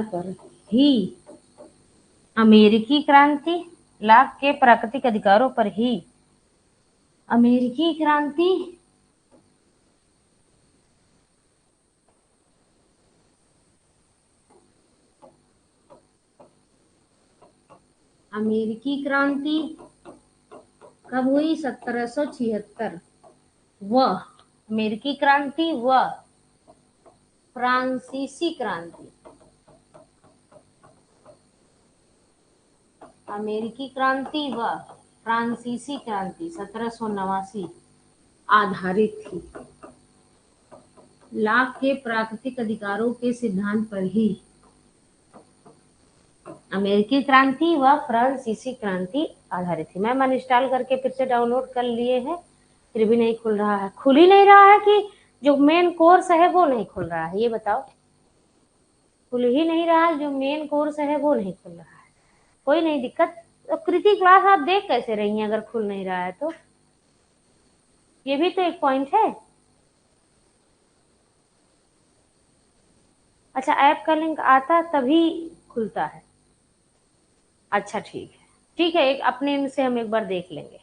पर ही अमेरिकी क्रांति, लाख के प्राकृतिक अधिकारों पर ही अमेरिकी क्रांति कब हुई? 1776। वह अमेरिकी क्रांति व फ्रांसीसी क्रांति, अमेरिकी क्रांति व फ्रांसीसी क्रांति 1789 आधारित थी। लाख के प्राकृतिक अधिकारों के सिद्धांत पर ही अमेरिकी क्रांति व फ्रांसीसी क्रांति आधारित थी। मैम अनइंस्टॉल करके फिर से डाउनलोड कर लिए हैं, फिर भी नहीं खुल रहा है। खुल ही नहीं रहा है कि जो मेन कोर्स है वो नहीं खुल रहा है? ये बताओ, खुल ही नहीं रहा है, जो मेन कोर्स है वो नहीं खुल रहा है। कोई नहीं दिक्कत, तो कृति क्लास आप देख कैसे रही हैं अगर खुल नहीं रहा है तो? ये भी तो एक पॉइंट है। अच्छा, ऐप का लिंक आता तभी खुलता है। अच्छा ठीक है, ठीक है, एक अपने इनसे हम एक बार देख लेंगे।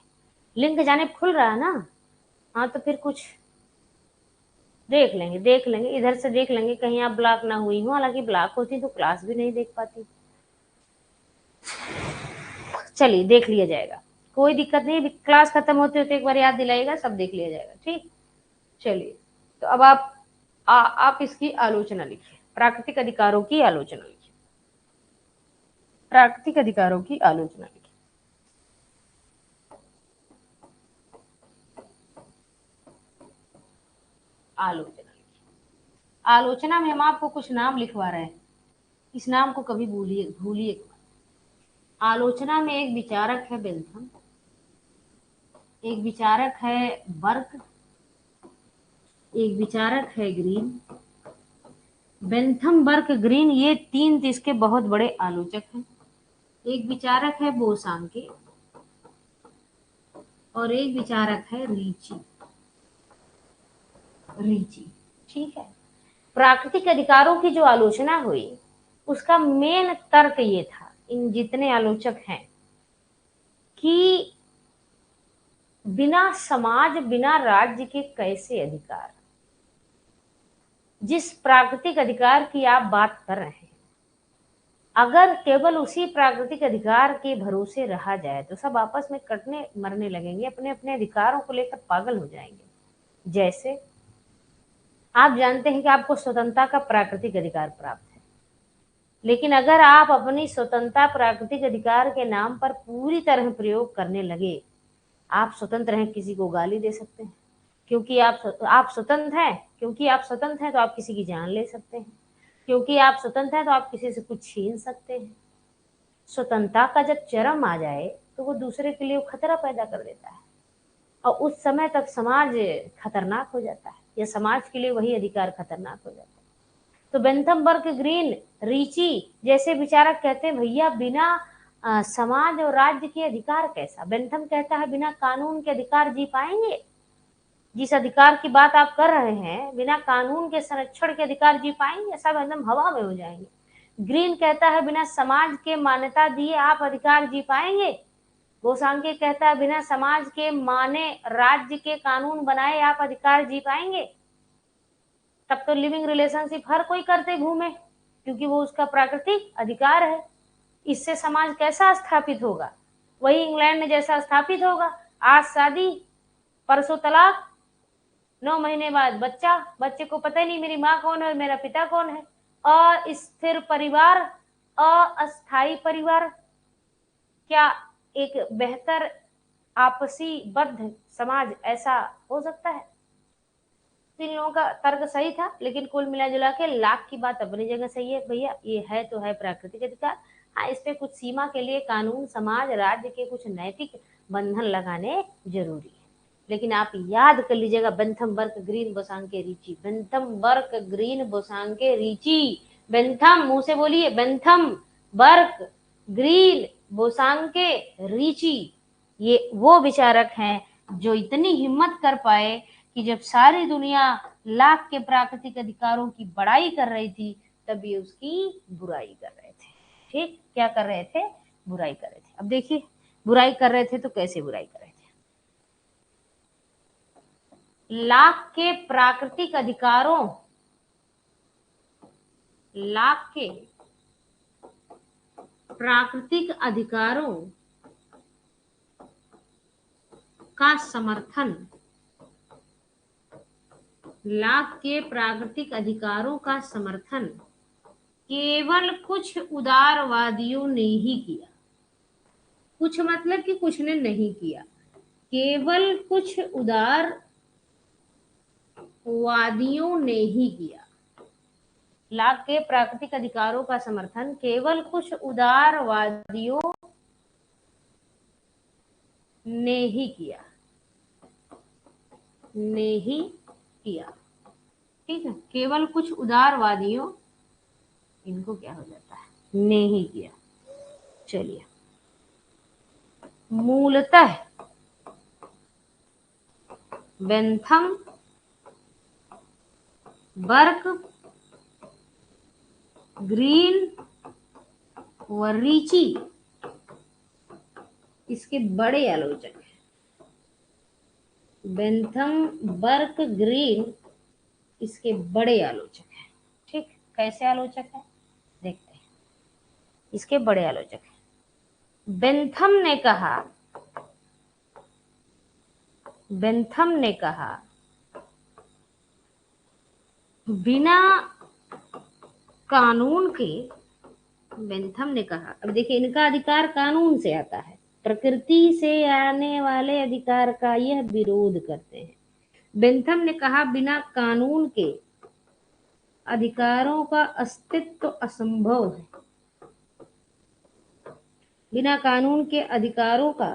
लिंक जाने खुल रहा है ना? हाँ तो फिर कुछ देख लेंगे, इधर से देख लेंगे कहीं आप ब्लॉक ना हुई हो। हालांकि ब्लॉक होती तो क्लास भी नहीं देख पाती। चलिए देख लिया जाएगा, कोई दिक्कत नहीं। क्लास खत्म होते होते एक बार याद दिलाइएगा, सब देख लिया जाएगा। ठीक, चलिए तो अब आप इसकी आलोचना लिखिए, प्राकृतिक अधिकारों की आलोचना लिखिए, प्राकृतिक अधिकारों की आलोचना लिखिए। आलोचना में हम आपको कुछ नाम लिखवा रहे हैं, इस नाम को कभी भूलिए। आलोचना में एक विचारक है बेंथम, एक विचारक है बर्क, एक विचारक है ग्रीन। बेंथम, बर्क, ग्रीन ये तीन इसके बहुत बड़े आलोचक हैं। एक विचारक है बोसांके और एक विचारक है रीची। ठीक है। प्राकृतिक अधिकारों की जो आलोचना हुई उसका मेन तर्क ये था, इन जितने आलोचक हैं, कि बिना समाज बिना राज्य के कैसे अधिकार, जिस प्राकृतिक अधिकार की आप बात कर रहे हैं, अगर केवल उसी प्राकृतिक अधिकार के भरोसे रहा जाए तो सब आपस में कटने मरने लगेंगे, अपने अपने अधिकारों को लेकर पागल हो जाएंगे। जैसे आप जानते हैं कि आपको स्वतंत्रता का प्राकृतिक अधिकार प्राप्त है, लेकिन अगर आप अपनी स्वतंत्रता प्राकृतिक अधिकार के नाम पर पूरी तरह प्रयोग करने लगे, आप स्वतंत्र हैं, किसी को गाली दे सकते हैं क्योंकि आप स्वतंत्र हैं, क्योंकि आप स्वतंत्र हैं तो आप किसी की जान ले सकते हैं, क्योंकि आप स्वतंत्र हैं तो आप किसी से कुछ छीन सकते हैं। स्वतंत्रता का जब चरम आ जाए तो वो दूसरे के लिए खतरा पैदा कर देता है और उस समय तक समाज खतरनाक हो जाता है, या समाज के लिए वही अधिकार खतरनाक हो जाता है। तो बेंथम, बर्क, ग्रीन, रीची जैसे विचारक कहते हैं भैया बिना समाज और राज्य के अधिकार कैसा। बेंथम कहता है बिना कानून के अधिकार जी पाएंगे, जिस अधिकार की बात आप कर रहे हैं बिना कानून के संरक्षण के अधिकार जी पाएंगे, सब एकदम हवा में हो जाएंगे। ग्रीन कहता है बिना समाज के मान्यता दिए आप अधिकार जी पाएंगे। बोसांके कहता है बिना समाज के माने राज्य के कानून बनाए आप अधिकार जी पाएंगे। तब तो लिविंग रिलेशनशिप हर कोई करते घूमे क्योंकि वो उसका प्राकृतिक अधिकार है। इससे समाज कैसा स्थापित होगा? वही इंग्लैंड में जैसा स्थापित होगा, आज शादी परसों तलाक, 9 महीने बाद बच्चा, बच्चे को पता ही नहीं मेरी माँ कौन है और मेरा पिता कौन है। अस्थिर परिवार, अस्थायी परिवार, क्या एक बेहतर आपसी बद्ध समाज ऐसा हो सकता है? इन लोगों का तर्क सही था, लेकिन कुल मिला जुला के लाख की बात अपनी जगह सही है भैया, ये है तो है प्राकृतिक अधिकार। हाँ, इस पे कुछ सीमा के लिए कानून, समाज, राज्य के कुछ नैतिक बंधन लगाने जरूरी है। लेकिन आप याद कर लीजिएगा, Bentham, Burke, Green, Bosanquet, Ritchie. Bentham, Burke, Green, Bosanquet, Ritchie. Bentham, मुंह से बोलिए, Bentham, Burke, Green, Bosanquet, Ritchie. ये वो विचारक हैं जो इतनी हिम्मत कर पाए कि जब सारी दुनिया लाख के प्राकृतिक अधिकारों की बड़ाई कर रही थी तब ये उसकी बुराई कर रहे थे। ठीक, क्या कर रहे थे? बुराई कर रहे थे। अब देखिए बुराई कर रहे थे तो कैसे बुराई कर रहे थे। लाख के प्राकृतिक अधिकारों, लाख के प्राकृतिक अधिकारों का समर्थन, लाख के प्राकृतिक अधिकारों का समर्थन केवल कुछ उदारवादियों ने ही किया। कुछ मतलब कि कुछ ने नहीं किया, केवल कुछ उदारवादियों ने ही किया। लाख के प्राकृतिक अधिकारों का समर्थन केवल कुछ उदारवादियों ने ही किया, ने ही किया। ठीक है, केवल कुछ उदारवादियों, इनको क्या हो जाता है, ने ही किया। चलिए, मूलतः बेंथम, बर्क, ग्रीन व रीची इसके बड़े आलोचक हैं। बेंथम, बर्क, ग्रीन इसके बड़े आलोचक हैं। ठीक, कैसे आलोचक है देखते हैं। इसके बड़े आलोचक हैं। बेंथम ने कहा बिना कानून के, बेंथम ने कहा, अब देखिए इनका अधिकार कानून से आता है, प्रकृति से आने वाले अधिकार का यह विरोध करते हैं। बेंथम ने कहा बिना कानून के अधिकारों का अस्तित्व असंभव है। बिना कानून के अधिकारों का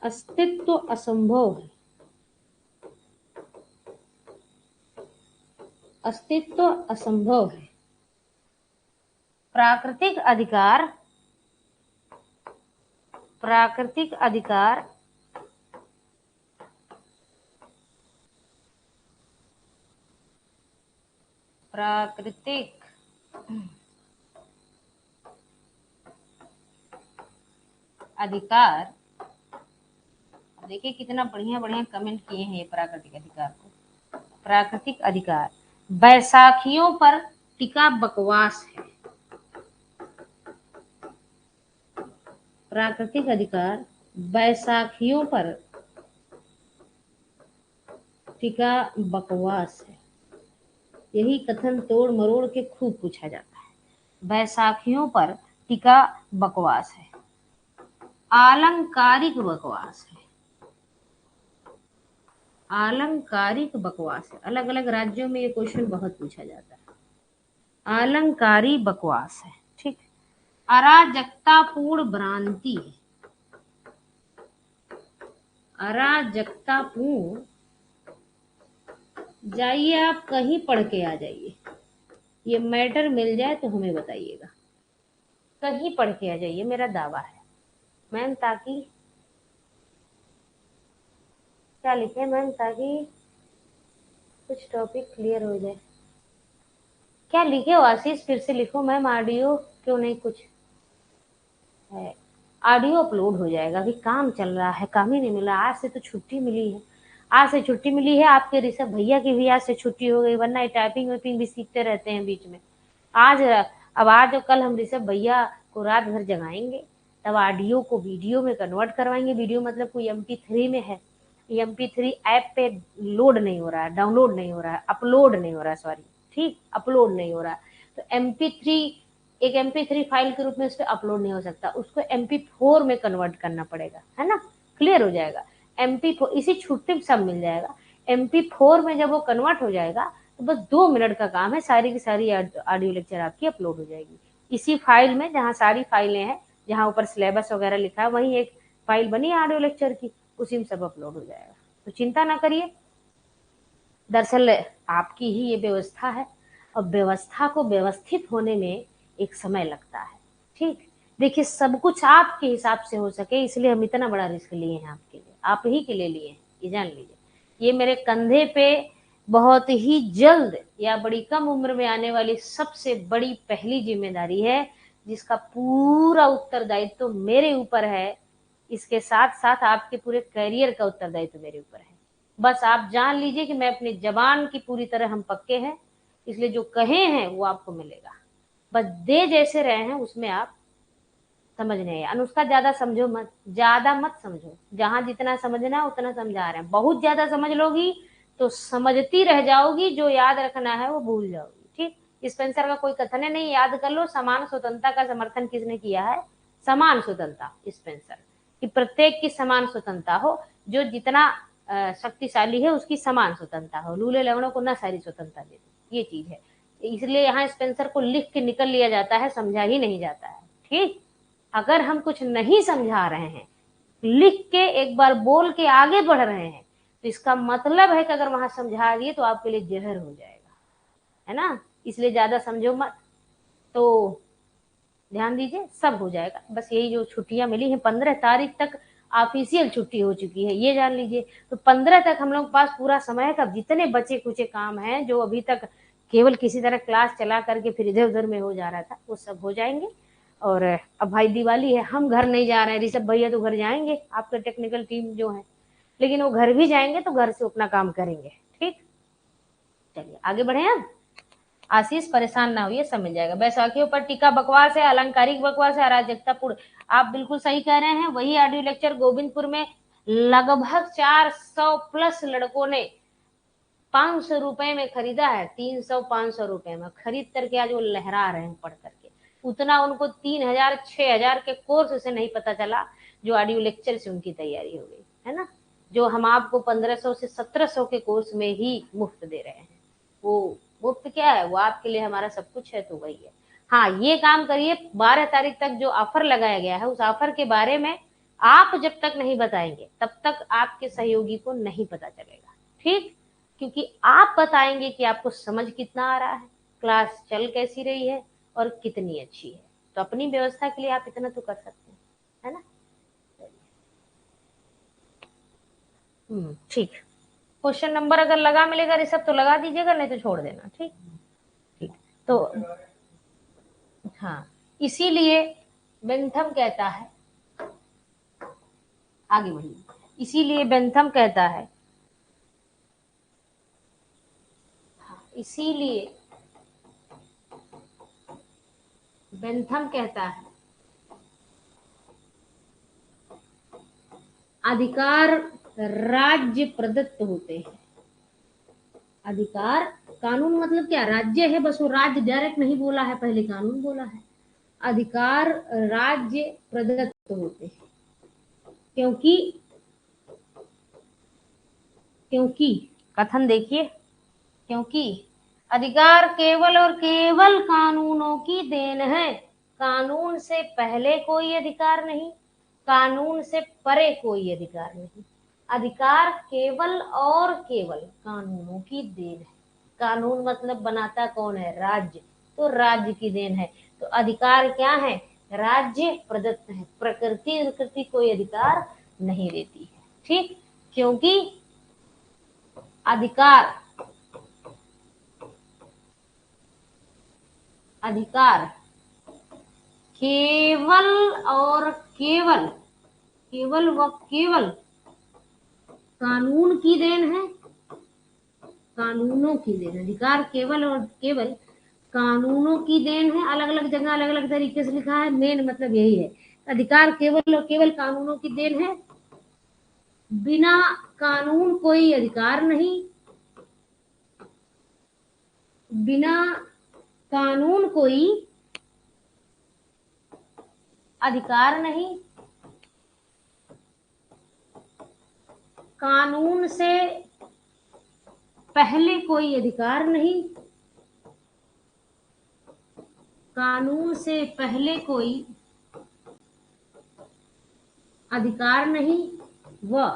अस्तित्व असंभव है। अस्तित्व असंभव है। प्राकृतिक अधिकार प्राकृतिक अधिकार देखिए कितना बढ़िया बढ़िया कमेंट किए हैं ये प्राकृतिक अधिकार को। प्राकृतिक अधिकार बैसाखियों पर टिका बकवास है। प्राकृतिक अधिकार बैसाखियों पर टिका बकवास है। यही कथन तोड़ मरोड़ के खूब पूछा जाता है। बैसाखियों पर टिका बकवास है, आलंकारिक बकवास है। आलंकारिक बकवास है। अलग अलग राज्यों में ये क्वेश्चन बहुत पूछा जाता है। आलंकारी बकवास है। ठीक, अराजकतापूर्ण भ्रांति है। अराजकतापूर्ण, जाइए आप कहीं पढ़ के आ जाइए, ये मैटर मिल जाए तो हमें बताइएगा। कहीं पढ़ के आ जाइए, मेरा दावा है मैम, ताकि क्या लिखे मैम, ताकि कुछ टॉपिक क्लियर हो जाए। क्या लिखे हो आशीष, फिर से लिखो मैम। ऑडियो क्यों नहीं कुछ है, ऑडियो अपलोड हो जाएगा। अभी काम चल रहा है, काम ही नहीं मिला। आज से तो छुट्टी मिली है, आज से छुट्टी मिली है। आपके ऋषभ भैया की भी आज से छुट्टी हो गई, वरना टाइपिंग वाइपिंग भी सीखते रहते हैं बीच में। अब आज और कल हम ऋषभ भैया को रात भर जगाएंगे, तब ऑडियो को वीडियो में कन्वर्ट करवाएंगे। वीडियो मतलब कोई MP3 में है, MP3 ऐप पे लोड नहीं हो रहा है, डाउनलोड नहीं हो रहा है, अपलोड नहीं हो रहा है, सॉरी, ठीक, अपलोड नहीं हो रहा है। तो MP3 एक MP3 फाइल के रूप में उस पर अपलोड नहीं हो सकता, उसको MP4 में कन्वर्ट करना पड़ेगा, है ना। क्लियर हो जाएगा। MP4 इसी छुट्टी में सब मिल जाएगा। MP4 में जब वो कन्वर्ट हो जाएगा तो बस 2 मिनट का काम है, सारी की सारी ऑडियो लेक्चर आपकी अपलोड हो जाएगी इसी फाइल में। जहाँ सारी फाइलें हैं, जहाँ ऊपर सिलेबस वगैरह लिखा है, वहीं एक फाइल बनी है ऑडियो लेक्चर की, उसी में सब अपलोड हो जाएगा। तो चिंता ना करिए, दरअसल आपकी ही ये व्यवस्था है, और व्यवस्था को व्यवस्थित होने में एक समय लगता है। ठीक, देखिए सब कुछ आपके हिसाब से हो सके इसलिए हम इतना बड़ा रिस्क लिए हैं आपके लिए, आप ही के लिए लिए हैं, ये जान लीजिए। ये मेरे कंधे पे बहुत ही जल्द या बड़ी कम उम्र में आने वाली सबसे बड़ी पहली जिम्मेदारी है, जिसका पूरा उत्तरदायित्व तो मेरे ऊपर है। इसके साथ साथ आपके पूरे करियर का उत्तरदायित्व मेरे ऊपर है। बस आप जान लीजिए कि मैं अपनी जबान की पूरी तरह हम पक्के हैं, इसलिए जो कहे हैं वो आपको मिलेगा। बस दे जैसे रहे हैं उसमें आप समझ नहीं है। अनुष्का ज्यादा समझो मत, ज्यादा मत समझो, जहां जितना समझना है उतना समझा रहे हैं। बहुत ज्यादा समझ लोगी तो समझती रह जाओगी, जो याद रखना है वो भूल जाओगी। ठीक, स्पेंसर का कोई कथन है नहीं, याद कर लो। समान स्वतंत्रता का समर्थन किसने किया है? समान स्वतंत्रता, स्पेंसर, कि प्रत्येक की समान स्वतंत्रता हो, जो जितना शक्तिशाली है उसकी समान स्वतंत्रता हो, लूले लवणों को ना सारी स्वतंत्रता दे दो, ये चीज है। इसलिए यहाँ स्पेंसर को लिख के निकल लिया जाता है, समझा ही नहीं जाता है। ठीक, अगर हम कुछ नहीं समझा रहे हैं, लिख के एक बार बोल के आगे बढ़ रहे हैं, तो इसका मतलब है कि अगर वहां समझा दिए तो आपके लिए जहर हो जाएगा, है ना। इसलिए ज्यादा समझो मत, तो ध्यान दीजिए, सब हो जाएगा। बस यही जो छुट्टियां मिली हैं, 15 तारीख तक ऑफिशियल छुट्टी हो चुकी है, ये जान लीजिए। तो 15 तक हम लोग पास पूरा समय है। कब जितने बचे कुचे काम हैं जो अभी तक केवल किसी तरह क्लास चला करके फिर इधर उधर में हो जा रहा था, वो सब हो जाएंगे। और अब भाई दिवाली है, हम घर नहीं जा रहे हैं, ऋषभ भैया तो घर जाएंगे, आपके टेक्निकल टीम जो है, लेकिन वो घर भी जाएंगे तो घर से अपना काम करेंगे। ठीक, चलिए आगे बढ़े। अब आशीष परेशान ना होइए, सब मिल जाएगा। बैसाखियों पर टीका बकवास है, अलंकारिक बकवास है, अराजकतापूर्ण। आप बिल्कुल सही कह रहे हैं। वही ऑडियो लेक्चर गोविंदपुर में लगभग 400 प्लस लड़कों ने 500 रुपए में खरीदा है। 300-500 रुपए में खरीद करके आज वो लहरा रहे हैं पढ़ करके। उतना उनको 3000-6000 के कोर्स से नहीं पता चला जो ऑडियो लेक्चर से उनकी तैयारी हो गई, है ना। जो हम आपको 1500 से 1700 के कोर्स में ही मुफ्त दे रहे हैं, वो मुफ्त क्या है, वो आपके लिए हमारा सब कुछ है, तो वही है। हाँ, ये काम करिए, 12 तारीख तक जो ऑफर लगाया गया है उस ऑफर के बारे में आप जब तक नहीं बताएंगे तब तक आपके सहयोगी को नहीं पता चलेगा। ठीक, क्योंकि आप बताएंगे कि आपको समझ कितना आ रहा है, क्लास चल कैसी रही है और कितनी अच्छी है। तो अपनी व्यवस्था के लिए आप इतना तो कर सकते हैं, है ना। ठीक, क्वेश्चन नंबर अगर लगा मिलेगा ऋषभ तो लगा दीजिएगा, नहीं तो छोड़ देना। ठीक, ठीक, तो हाँ, इसीलिए बेंथम कहता है, आगे बढ़िए, इसीलिए बेंथम कहता है, इसीलिए बेंथम कहता है अधिकार राज्य प्रदत्त होते हैं। अधिकार, कानून मतलब क्या, राज्य है, बस वो राज्य डायरेक्ट नहीं बोला है, पहले कानून बोला है। अधिकार राज्य प्रदत्त होते हैं क्योंकि, क्योंकि कथन देखिए, क्योंकि अधिकार केवल और केवल कानूनों की देन है। कानून से पहले कोई अधिकार नहीं, कानून से परे कोई अधिकार नहीं। अधिकार केवल और केवल कानूनों की देन है। कानून मतलब बनाता कौन है? राज्य, तो राज्य की देन है। तो अधिकार क्या है? राज्य प्रदत्त है। प्रकृति कोई अधिकार नहीं देती है। ठीक, क्योंकि अधिकार, अधिकार केवल और केवल, केवल व केवल कानून की देन है, कानूनों की देन। अधिकार केवल और केवल कानूनों की देन है। अलग अलग जगह अलग अलग तरीके से लिखा है, मेन मतलब यही है। अधिकार केवल और केवल कानूनों की देन है। बिना कानून कोई अधिकार नहीं, बिना कानून कोई अधिकार नहीं। कानून से पहले कोई अधिकार नहीं, कानून से पहले कोई अधिकार नहीं व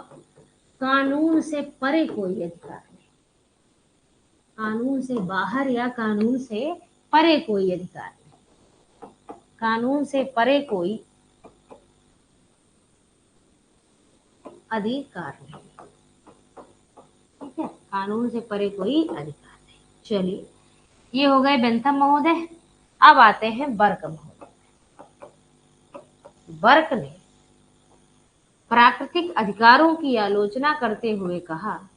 कानून से परे कोई अधिकार नहीं। कानून से बाहर या कानून से परे कोई अधिकार नहीं। कानून से परे कोई अधिकार नहीं। ठीक है, कानून से परे कोई अधिकार नहीं। चलिए, ये हो गए बेंथम महोदय। अब आते हैं बर्क महोदय। बर्क ने प्राकृतिक अधिकारों की आलोचना करते हुए कहा,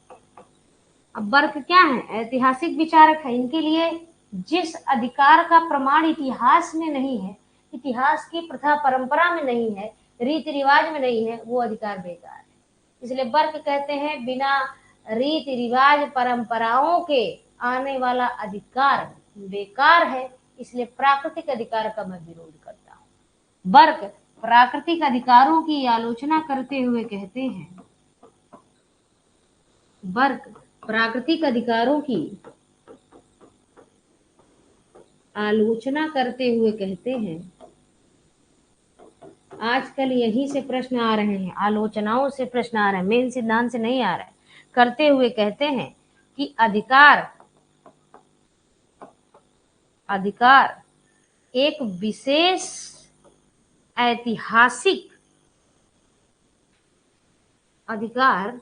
अब बर्क क्या है? ऐतिहासिक विचारक है। इनके लिए जिस अधिकार का प्रमाण इतिहास में नहीं है, इतिहास की प्रथा परंपरा में नहीं है, रीति रिवाज में नहीं है, वो अधिकार बेकार है। इसलिए बर्क कहते हैं बिना रीति रिवाज परंपराओं के आने वाला अधिकार बेकार है, इसलिए प्राकृतिक अधिकार का मैं विरोध करता हूँ। बर्क प्राकृतिक अधिकारों की आलोचना करते हुए कहते हैं, बर्क प्राकृतिक अधिकारों की आलोचना करते हुए कहते हैं, आजकल यही से प्रश्न आ रहे हैं, आलोचनाओं से प्रश्न आ रहे हैं, मेन सिद्धांत से नहीं आ रहा है। करते हुए कहते हैं कि अधिकार एक विशेष ऐतिहासिक अधिकार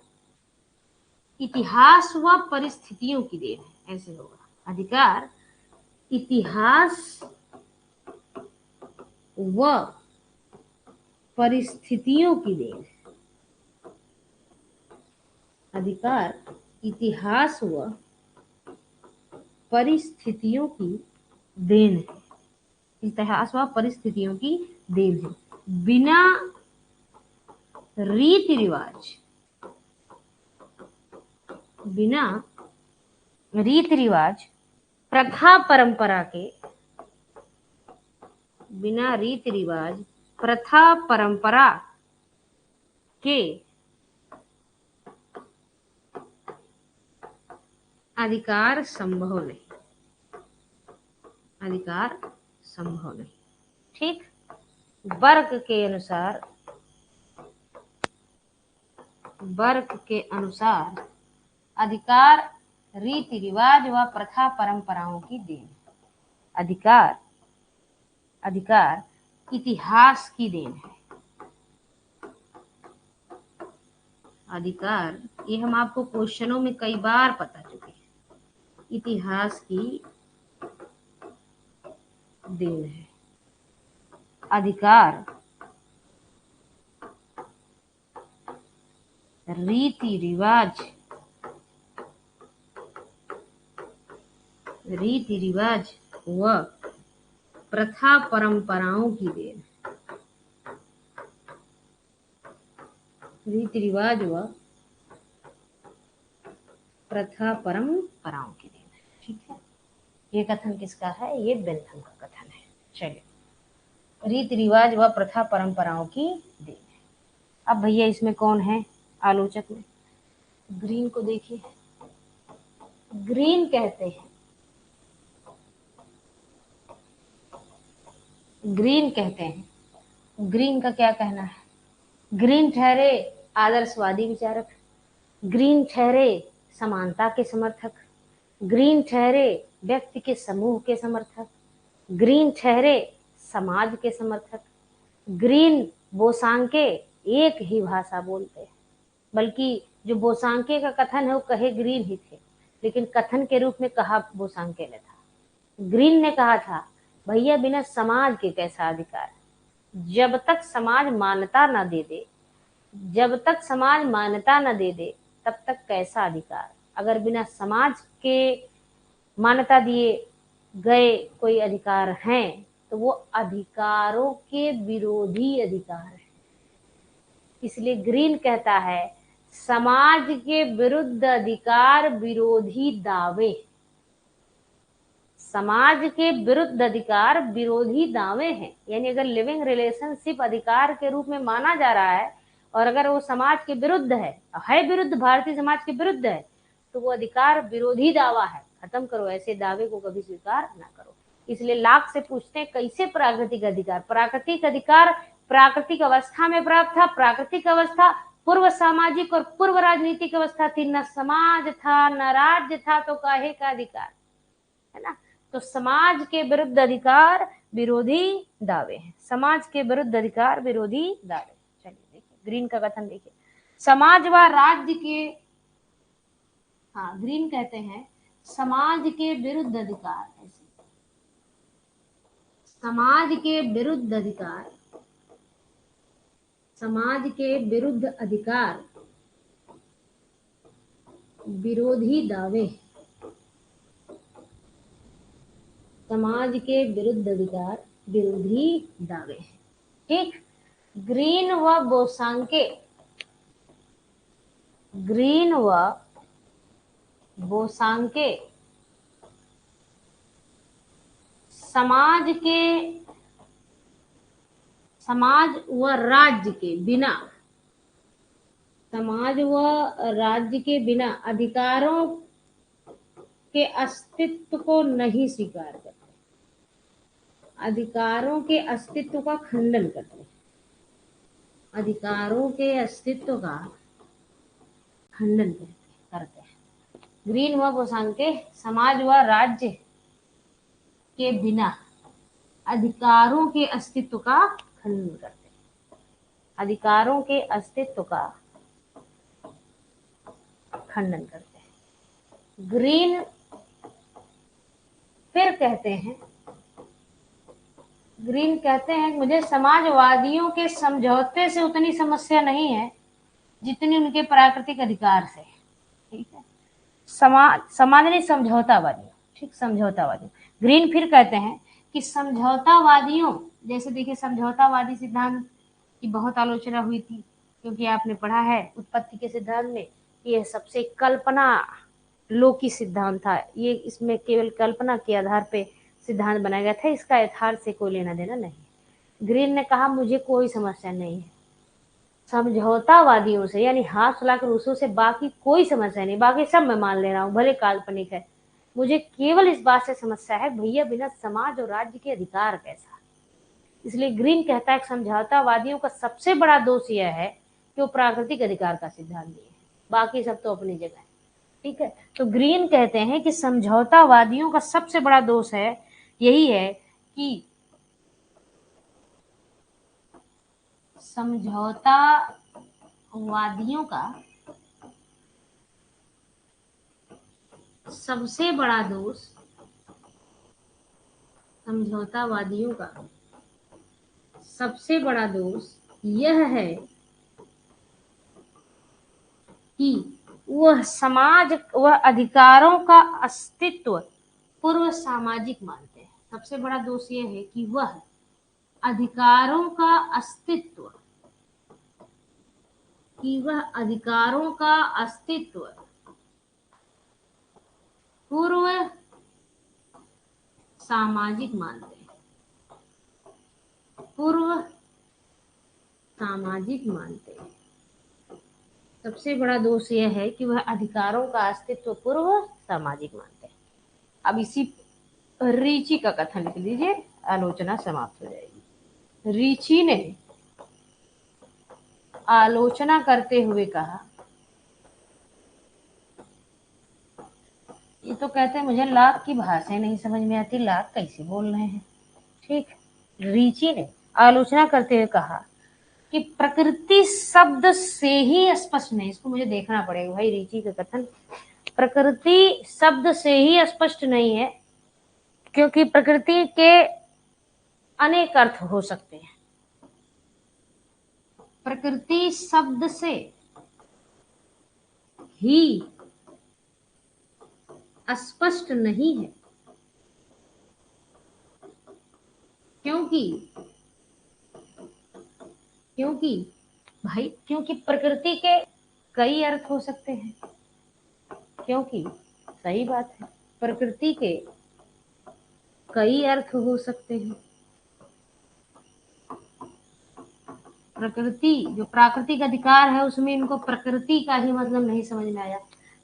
इतिहास व परिस्थितियों की देन है। ऐसे होगा, अधिकार इतिहास व परिस्थितियों की देन है। अधिकार इतिहास व परिस्थितियों की देन है। इतिहास व परिस्थितियों की देन है। बिना रीति रिवाज प्रथा परंपरा के, बिना रीति रिवाज प्रथा परंपरा के अधिकार संभव नहीं। अधिकार संभव नहीं। ठीक, बर्क के अनुसार अधिकार रीति रिवाज व प्रथा परंपराओं की देन। अधिकार इतिहास की देन है। अधिकार, ये हम आपको क्वेश्चनों में कई बार बता चुके हैं, इतिहास की देन है। अधिकार रीति रिवाज व प्रथा परंपराओं की देन। रीति रिवाज व प्रथा परंपराओं की देन है। ठीक है, ये कथन किसका है? ये बेंथम का कथन है। चलिए, रीति रिवाज व प्रथा परंपराओं की देन है। अब भैया इसमें कौन है आलोचक में? ग्रीन को देखिए। ग्रीन कहते हैं, ग्रीन का क्या कहना है? ग्रीन ठहरे आदर्शवादी विचारक, ग्रीन ठहरे समानता के समर्थक, ग्रीन ठहरे व्यक्ति के समूह के समर्थक, ग्रीन ठहरे समाज के समर्थक। ग्रीन बोसांके एक ही भाषा बोलते हैं, बल्कि जो बोसांके का कथन है वो कहे ग्रीन ही थे, लेकिन कथन के रूप में कहा बोसांके ने था। ग्रीन ने कहा था, भैया बिना समाज के कैसा अधिकार? जब तक समाज मान्यता न दे दे, तब तक कैसा अधिकार? अगर बिना समाज के मान्यता दिए गए कोई अधिकार हैं तो वो अधिकारों के विरोधी अधिकार है। इसलिए ग्रीन कहता है, समाज के विरुद्ध अधिकार विरोधी दावे। समाज के विरुद्ध अधिकार विरोधी दावे हैं। यानी अगर लिविंग रिलेशनशिप अधिकार के रूप में माना जा रहा है और अगर वो समाज के विरुद्ध है विरुद्ध, भारतीय समाज के विरुद्ध है, तो वो अधिकार विरोधी दावा है। खत्म करो, ऐसे दावे को कभी स्वीकार ना करो। इसलिए लाख से पूछते हैं, कैसे प्राकृतिक अधिकार? प्राकृतिक अधिकार प्राकृतिक अवस्था में प्राप्त था। प्राकृतिक अवस्था पूर्व सामाजिक और पूर्व राजनीतिक अवस्था थी। न समाज था न राज्य था, तो काहे का अधिकार, है ना? तो समाज के विरुद्ध अधिकार विरोधी दावे हैं। समाज के विरुद्ध अधिकार विरोधी दावे। चलिए देखिए ग्रीन का कथन देखिए, समाज व राज्य के, हाँ ग्रीन कहते हैं समाज के विरुद्ध अधिकार, ऐसे समाज के विरुद्ध अधिकार, समाज के विरुद्ध अधिकार विरोधी दावे, समाज के विरुद्ध अधिकार विरोधी दावे। ठीक, ग्रीन व बोसांके, ग्रीन व बोसांके समाज व राज्य के बिना, समाज व राज्य के बिना अधिकारों के अस्तित्व को नहीं स्वीकार करते, अधिकारों के अस्तित्व का खंडन करते, अधिकारों के अस्तित्व का खंडन करते हैं। ग्रीन व बोसांके समाज व राज्य के बिना अधिकारों के अस्तित्व का खंडन करते हैं, अधिकारों के अस्तित्व का खंडन करते हैं। ग्रीन फिर कहते हैं, ग्रीन कहते हैं मुझे समाजवादियों के समझौते से उतनी समस्या नहीं है जितनी उनके प्राकृतिक अधिकार से। ठीक है, समाज नहीं, समझौतावादी। ठीक, समझौतावादी। ग्रीन फिर कहते हैं कि समझौतावादियों, जैसे देखिए समझौतावादी सिद्धांत की बहुत आलोचना हुई थी, क्योंकि आपने पढ़ा है उत्पत्ति के सिद्धांत में ये सबसे कल्पना लोकी सिद्धांत था, ये इसमें केवल कल्पना के आधार पे सिद्धांत बनाया गया था, इसका यथार्थ से कोई लेना देना नहीं। ग्रीन ने कहा मुझे कोई समस्या नहीं है समझौतावादियों से, यानी हाथ फैलाकर रूसों से बाकी कोई समस्या नहीं, बाकी सब मैं मान ले रहा हूँ भले काल्पनिक है, मुझे केवल इस बात से समस्या है भैया बिना समाज और राज्य के अधिकार कैसा। इसलिए ग्रीन कहता है समझौतावादियों का सबसे बड़ा दोष यह है कि वो प्राकृतिक अधिकार का सिद्धांत दिए, बाकी सब तो अपनी जगह है। ठीक है, तो ग्रीन कहते हैं कि समझौतावादियों का सबसे बड़ा दोष है यही है कि समझौतावादियों का सबसे बड़ा दोष, समझौतावादियों का सबसे बड़ा दोष यह है कि वह समाज व अधिकारों का अस्तित्व पूर्व सामाजिक मानते हैं। सबसे बड़ा दोष यह है कि वह अधिकारों का अस्तित्व, पूर्व सामाजिक मानते हैं, पूर्व सामाजिक मानते हैं। सबसे बड़ा दोष यह है कि वह अधिकारों का अस्तित्व पूर्व सामाजिक मानते हैं। अब इसी रीची का कथन लिख लीजिए, आलोचना समाप्त हो जाएगी। रीची ने आलोचना करते हुए कहा, ये तो कहते हैं मुझे लाख की भाषा नहीं समझ में आती, लाख कैसे बोल रहे हैं। ठीक, रीची ने आलोचना करते हुए कहा कि प्रकृति शब्द से ही स्पष्ट नहीं, इसको मुझे देखना पड़ेगा भाई, रीची का कथन प्रकृति शब्द से ही स्पष्ट नहीं है, क्योंकि प्रकृति के अनेक अर्थ हो सकते हैं, प्रकृति शब्द से ही स्पष्ट नहीं है, क्योंकि प्रकृति के कई अर्थ हो सकते हैं, क्योंकि सही बात है प्रकृति के कई अर्थ हो सकते हैं। प्रकृति जो प्राकृतिक अधिकार है उसमें इनको प्रकृति का ही मतलब नहीं समझ में आया।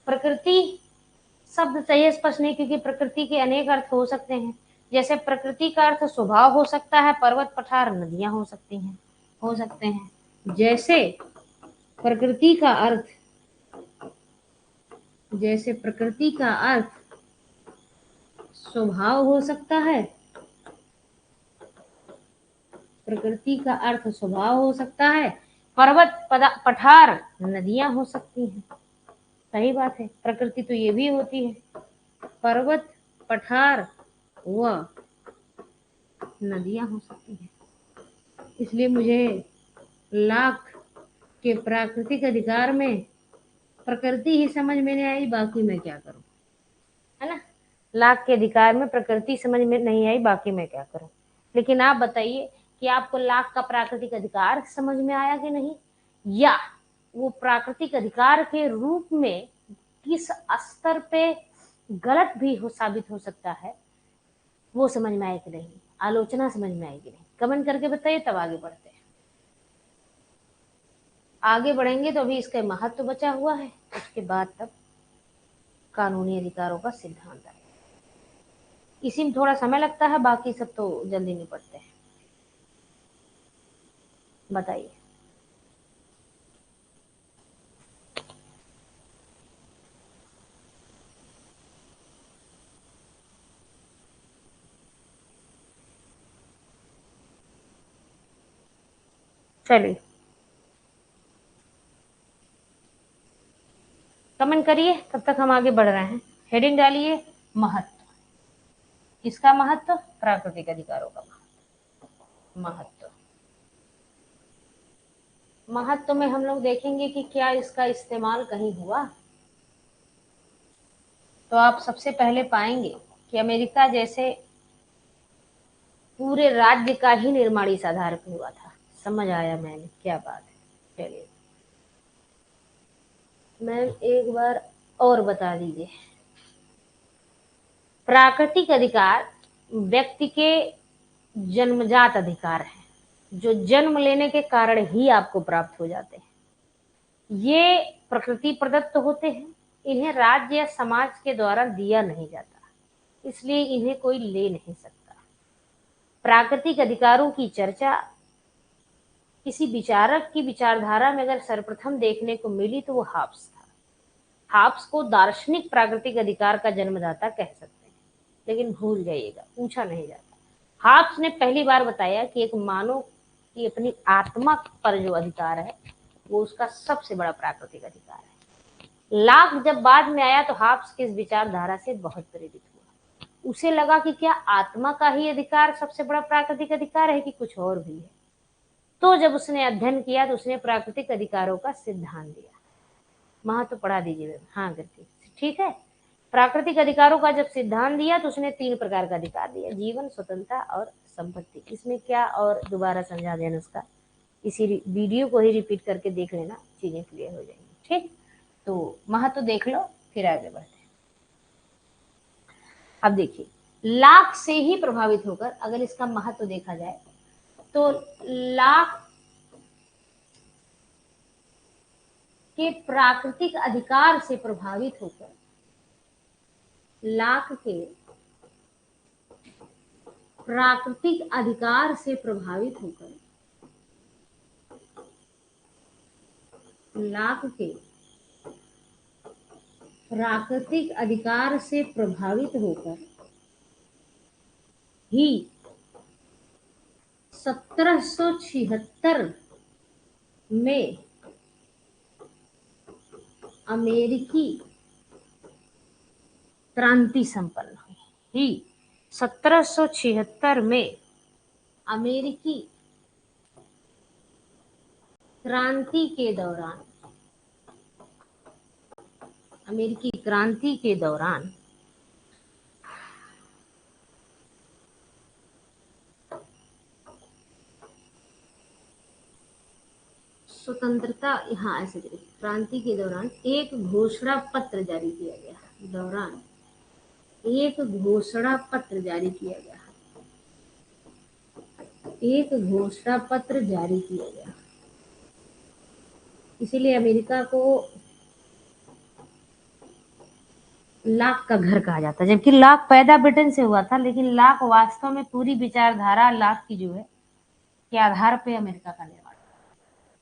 प्रकृति शब्द सही स्पष्ट नहीं, क्योंकि प्रकृति के अनेक अर्थ हो सकते हैं। जैसे प्रकृति का अर्थ स्वभाव हो सकता है, पर्वत पठार नदियां हो सकती हैं, हो सकते हैं। जैसे प्रकृति का अर्थ स्वभाव हो सकता है, प्रकृति का अर्थ स्वभाव हो सकता है, पर्वत पठार नदियां हो सकती हैं। सही बात है, प्रकृति तो ये भी होती है, पर्वत पठार व नदियां हो सकती हैं। इसलिए मुझे लाख के प्राकृतिक अधिकार में प्रकृति ही समझ में नहीं आई, बाकी मैं क्या करूं, है ना। लाख के अधिकार में प्रकृति समझ में नहीं आई, बाकी मैं क्या करूं। लेकिन आप बताइए कि आपको लाख का प्राकृतिक अधिकार समझ में आया कि नहीं, या वो प्राकृतिक अधिकार के रूप में किस स्तर पे गलत भी साबित हो सकता है, वो समझ में आए कि नहीं, आलोचना समझ में आएगी नहीं, कमेंट करके बताइए, तब आगे बढ़ते हैं। आगे बढ़ेंगे तो अभी इसका महत्व बचा हुआ है, उसके बाद तब कानूनी अधिकारों का सिद्धांत आएगा। इसी में थोड़ा समय लगता है, बाकी सब तो जल्दी निपटते हैं। बताइए। चलिए कमेंट करिए, तब तक हम आगे बढ़ रहे हैं। हेडिंग डालिए महत्व। किसका महत्व? प्राकृतिक अधिकारों का महत्व। महत्व में हम लोग देखेंगे कि क्या इसका इस्तेमाल कहीं हुआ। तो आप सबसे पहले पाएंगे कि अमेरिका जैसे पूरे राज्य का ही निर्माण इस आधार पर हुआ था। समझ आया मैंने, क्या बात है। चलिए मैम एक बार और बता दीजिए। प्राकृतिक अधिकार व्यक्ति के जन्मजात अधिकार हैं, जो जन्म लेने के कारण ही आपको प्राप्त हो जाते हैं। ये प्रकृति प्रदत्त होते हैं, इन्हें राज्य या समाज के द्वारा दिया नहीं जाता, इसलिए इन्हें कोई ले नहीं सकता। प्राकृतिक अधिकारों की चर्चा किसी विचारक की विचारधारा में अगर सर्वप्रथम देखने को मिली तो वो हाब्स था। हाब्स को दार्शनिक प्राकृतिक अधिकार का जन्मदाता कह सकते हैं, लेकिन भूल जाइएगा, पूछा नहीं जाता। हाब्स ने पहली बार बताया कि एक मानव की अपनी आत्मा पर जो अधिकार है वो उसका सबसे बड़ा प्राकृतिक अधिकार है। लाख जब बाद में आया तो हाब्स की इस विचारधारा से बहुत प्रेरित हुआ। उसे लगा कि क्या आत्मा का ही अधिकार सबसे बड़ा प्राकृतिक अधिकार है कि कुछ और भी है। तो जब उसने अध्ययन किया तो उसने प्राकृतिक अधिकारों का सिद्धांत दिया। महत्व पढ़ा दीजिए। हाँ करके ठीक है। प्राकृतिक अधिकारों का जब सिद्धांत दिया तो उसने 3 प्रकार का अधिकार दिया, जीवन, स्वतंत्रता और संपत्ति। इसमें क्या और दोबारा समझा देना उसका, इसी वीडियो को ही रिपीट करके देख लेना, चीजें क्लियर हो जाएंगी। ठीक, तो महत्व देख लो, फिर आगे बढ़ते हैं। अब देखिए, लाख से ही प्रभावित होकर अगर इसका महत्व देखा जाए तो लाख के प्राकृतिक अधिकार से प्रभावित होकर, लाख के प्राकृतिक अधिकार से प्रभावित होकर, लाख के प्राकृतिक अधिकार से प्रभावित होकर ही 1776 में अमेरिकी क्रांति संपन्न हुई। 1776 में अमेरिकी क्रांति के दौरान, अमेरिकी क्रांति के दौरान स्वतंत्रता, यहाँ ऐसे क्रांति के दौरान एक घोषणा पत्र जारी किया गया। दौरान एक घोषणा पत्र जारी किया गया, एक घोषणा पत्र जारी किया गया। इसीलिए अमेरिका को लाख का घर कहा जाता है, जबकि लाख पैदा ब्रिटेन से हुआ था, लेकिन लाख वास्तव में पूरी विचारधारा लाख की जो है के आधार पे अमेरिका का निर्माण।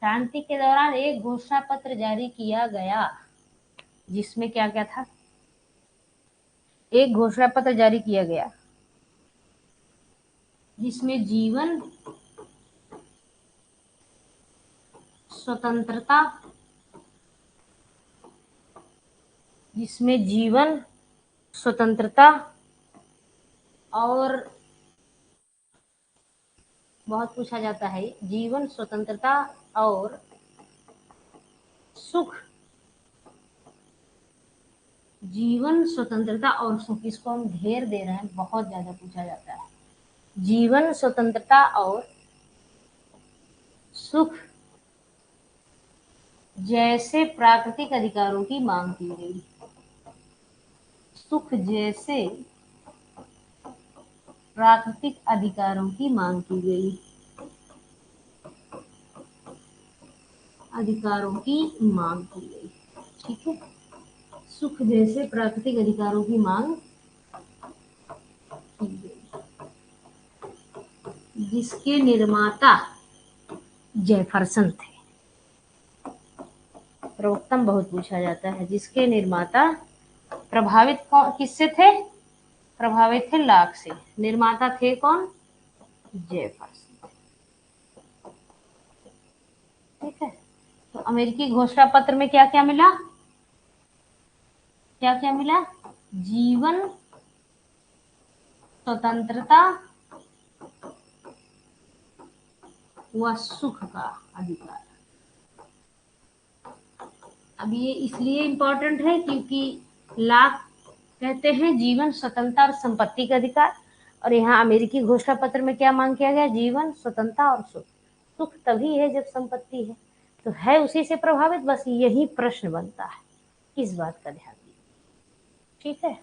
क्रांति के दौरान एक घोषणा पत्र जारी किया गया, जिसमें क्या क्या था? एक घोषणा पत्र जारी किया गया जिसमें जीवन, स्वतंत्रता, जिसमें जीवन, स्वतंत्रता और बहुत पूछा जाता है, जीवन, स्वतंत्रता और सुख, जीवन, स्वतंत्रता और सुख, इसको हम ढेर दे रहे हैं, बहुत ज्यादा पूछा जाता है। जीवन, स्वतंत्रता और सुख जैसे प्राकृतिक अधिकारों की मांग की गई। सुख जैसे प्राकृतिक अधिकारों की मांग की गई, अधिकारों की मांग की गई। ठीक है, सुख जैसे प्राकृतिक अधिकारों की मांग की गई, जिसके निर्माता जेफरसन थे। प्रवक्तम बहुत पूछा जाता है। जिसके निर्माता प्रभावित किससे थे? प्रभावित थे लाख से। निर्माता थे कौन? जेफरसन। ठीक है, तो अमेरिकी घोषणा पत्र में क्या क्या मिला? क्या क्या मिला? जीवन, स्वतंत्रता व सुख का अधिकार। अब ये इसलिए इम्पोर्टेंट है क्योंकि लाख कहते हैं जीवन, स्वतंत्रता और संपत्ति का अधिकार, और यहाँ अमेरिकी घोषणा पत्र में क्या मांग किया गया? जीवन, स्वतंत्रता और सुख। सुख तभी है जब संपत्ति है, तो है उसी से प्रभावित। बस यही प्रश्न बनता है, इस बात का ध्यान दीजिए। ठीक है,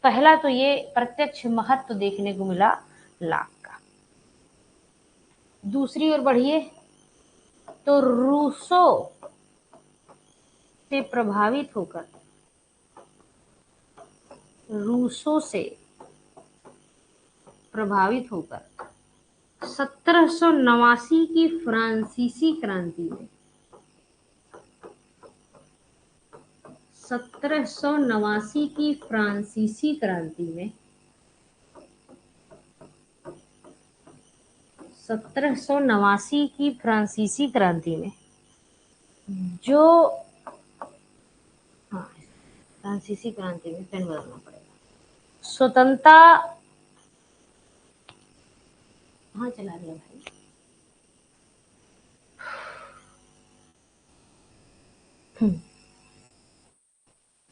पहला तो ये प्रत्यक्ष महत्व देखने को मिला लाख का। दूसरी ओर बढ़िए तो रूसो से प्रभावित होकर, रूसो से प्रभावित होकर 1789 की फ्रांसीसी क्रांति में, 1789 की फ्रांसीसी क्रांति में, 1789 की फ्रांसीसी क्रांति में जो, हाँ फ्रांसीसी क्रांति में पेन बदलना पड़ेगा, स्वतंत्रता, हाँ चला दिया भाई,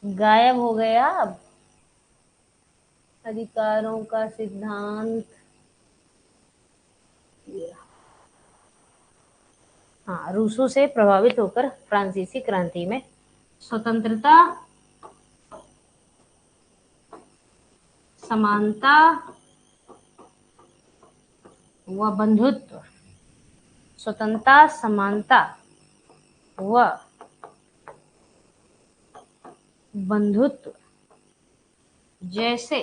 गायब हो गया। अब अधिकारों का सिद्धांत, हाँ रूसों से प्रभावित होकर फ्रांसीसी क्रांति में स्वतंत्रता, समानता व बंधुत्व, स्वतंत्रता, समानता व बंधुत्व जैसे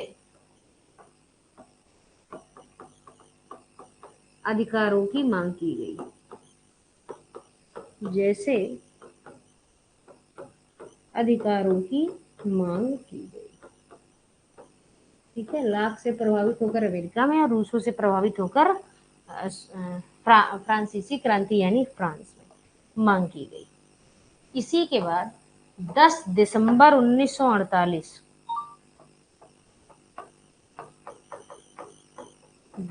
अधिकारों की मांग की गई, जैसे अधिकारों की मांग की गई। ठीक है, लाख से प्रभावित होकर अमेरिका में और रूसों से प्रभावित होकर फ्रांसीसी क्रांति यानी फ्रांस में मांग की गई। इसी के बाद 10 दिसंबर 1948,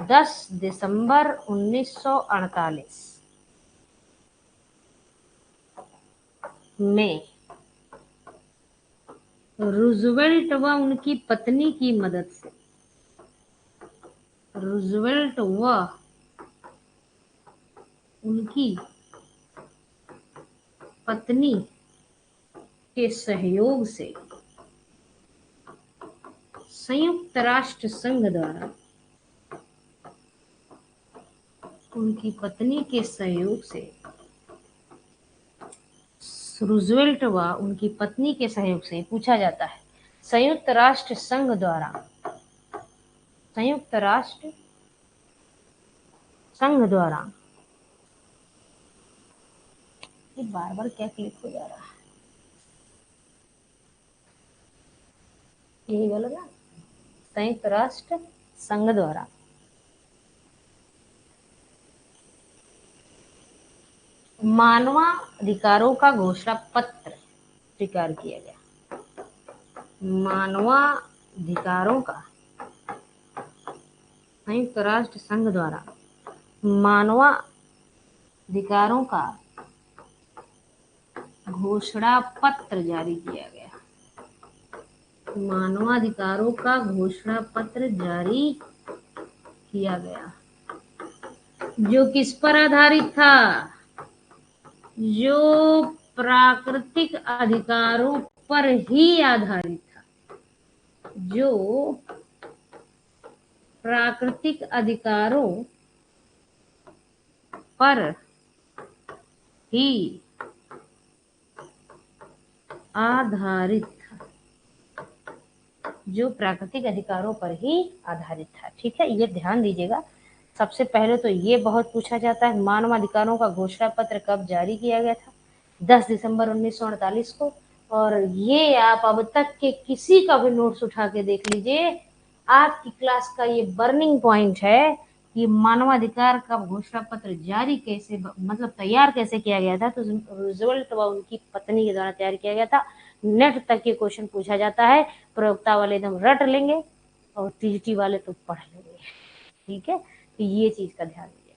10 दिसंबर 1948 में रूजवेल्ट व उनकी पत्नी की मदद से, रूजवेल्ट व उनकी पत्नी के सहयोग से संयुक्त राष्ट्र संघ द्वारा, उनकी पत्नी के सहयोग से, रूजवेल्ट व उनकी पत्नी के सहयोग से पूछा जाता है, संयुक्त राष्ट्र संघ द्वारा, संयुक्त राष्ट्र संघ द्वारा, ये बार बार क्या क्लिक हो जा रहा है, यही बोला ना, संयुक्त राष्ट्र संघ द्वारा मानवाधिकारों का घोषणा पत्र स्वीकार किया गया। मानवाधिकारों का संयुक्त राष्ट्र संघ द्वारा मानवाधिकारों का घोषणा पत्र जारी किया गया। मानवाधिकारों का घोषणा पत्र जारी किया गया, जो किस पर आधारित था? जो प्राकृतिक अधिकारों पर ही आधारित था। जो प्राकृतिक अधिकारों पर ही आधारित था। जो प्राकृतिक अधिकारों पर ही आधारित था। ठीक है, ये ध्यान दीजिएगा। सबसे पहले तो ये बहुत पूछा जाता है, मानवाधिकारों का घोषणा पत्र कब जारी किया गया था? 10 दिसंबर 1948 को। और ये आप अब तक के किसी का भी नोट्स उठा के देख लीजिए, आपकी क्लास का ये बर्निंग पॉइंट है कि मानवाधिकार का घोषणा पत्र जारी कैसे, मतलब तैयार कैसे किया गया था। तो रूजवेल्ट व उनकी पत्नी के द्वारा तैयार किया गया था। नेट तक ये क्वेश्चन पूछा जाता है, प्रयोक्ता वाले एकदम रट लेंगे और टीजीटी वाले तो पढ़ लेंगे। ठीक है, तो ये चीज का ध्यान दीजिए।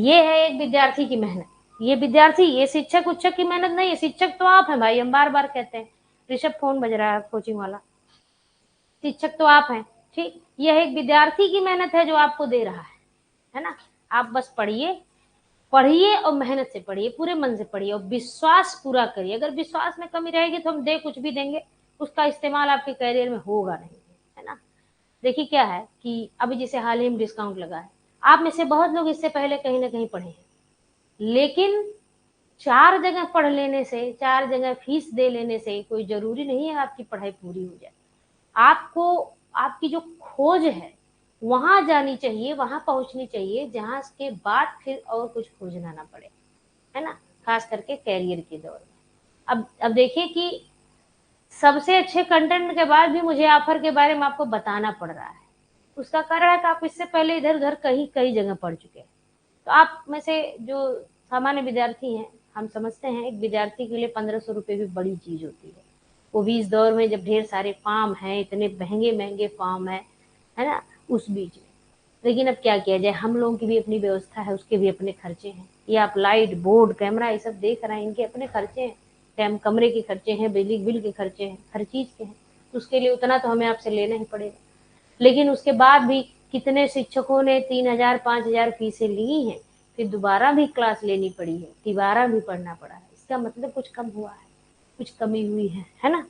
ये है एक विद्यार्थी की मेहनत। ये विद्यार्थी, ये शिक्षक उच्चक की मेहनत नहीं है। शिक्षक तो आप हैं भाई, हम बार बार कहते हैं। ऋषभ फोन बज रहा है कोचिंग वाला। शिक्षक तो आप हैं। ठीक, यह एक विद्यार्थी की मेहनत है जो आपको दे रहा है ना। आप बस पढ़िए, पढ़िए और मेहनत से पढ़िए, पूरे मन से पढ़िए और विश्वास पूरा करिए। अगर विश्वास में कमी रहेगी तो हम दे कुछ भी देंगे, उसका इस्तेमाल आपके करियर में होगा नहीं, है ना। देखिए क्या है कि अभी जैसे हाल ही में डिस्काउंट लगा है, आप में से बहुत लोग इससे पहले कहीं ना कहीं पढ़े हैं, लेकिन 4 जगह पढ़ लेने से, 4 जगह फीस दे लेने से कोई जरूरी नहीं है आपकी पढ़ाई पूरी हो जाए। आपको आपकी जो खोज है वहां जानी चाहिए, वहां पहुंचनी चाहिए, जहां के बाद फिर और कुछ खोजना ना पड़े, है ना, खास करके कैरियर के दौर में। अब देखिए कि सबसे अच्छे कंटेंट के बाद भी मुझे ऑफर के बारे में आपको बताना पड़ रहा है। उसका कारण है कि आप इससे पहले इधर उधर कई जगह पढ़ चुके हैं। तो आप में से जो सामान्य विद्यार्थी हैं, हम समझते हैं एक विद्यार्थी के लिए 1500 रुपये भी बड़ी चीज होती है, वो भी इस दौर में जब ढेर सारे फॉर्म हैं, इतने महंगे महंगे फॉर्म है ना, उस बीच में। लेकिन अब क्या किया जाए, हम लोगों की भी अपनी व्यवस्था है, उसके भी अपने खर्चे हैं। ये आप लाइट, बोर्ड, कैमरा ये सब देख रहे हैं, इनके अपने खर्चे हैं। कमरे के खर्चे हैं, बिजली बिल के खर्चे हैं, हर चीज के हैं। तो उसके लिए उतना तो हमें आपसे लेना ही पड़ेगा। लेकिन उसके बाद भी कितने शिक्षकों ने 3000 5000 फीसें ली हैं, फिर दोबारा भी क्लास लेनी पड़ी है, दोबारा भी पढ़ना पड़ा है। इसका मतलब कुछ कम हुआ है, कुछ कमी हुई है ना।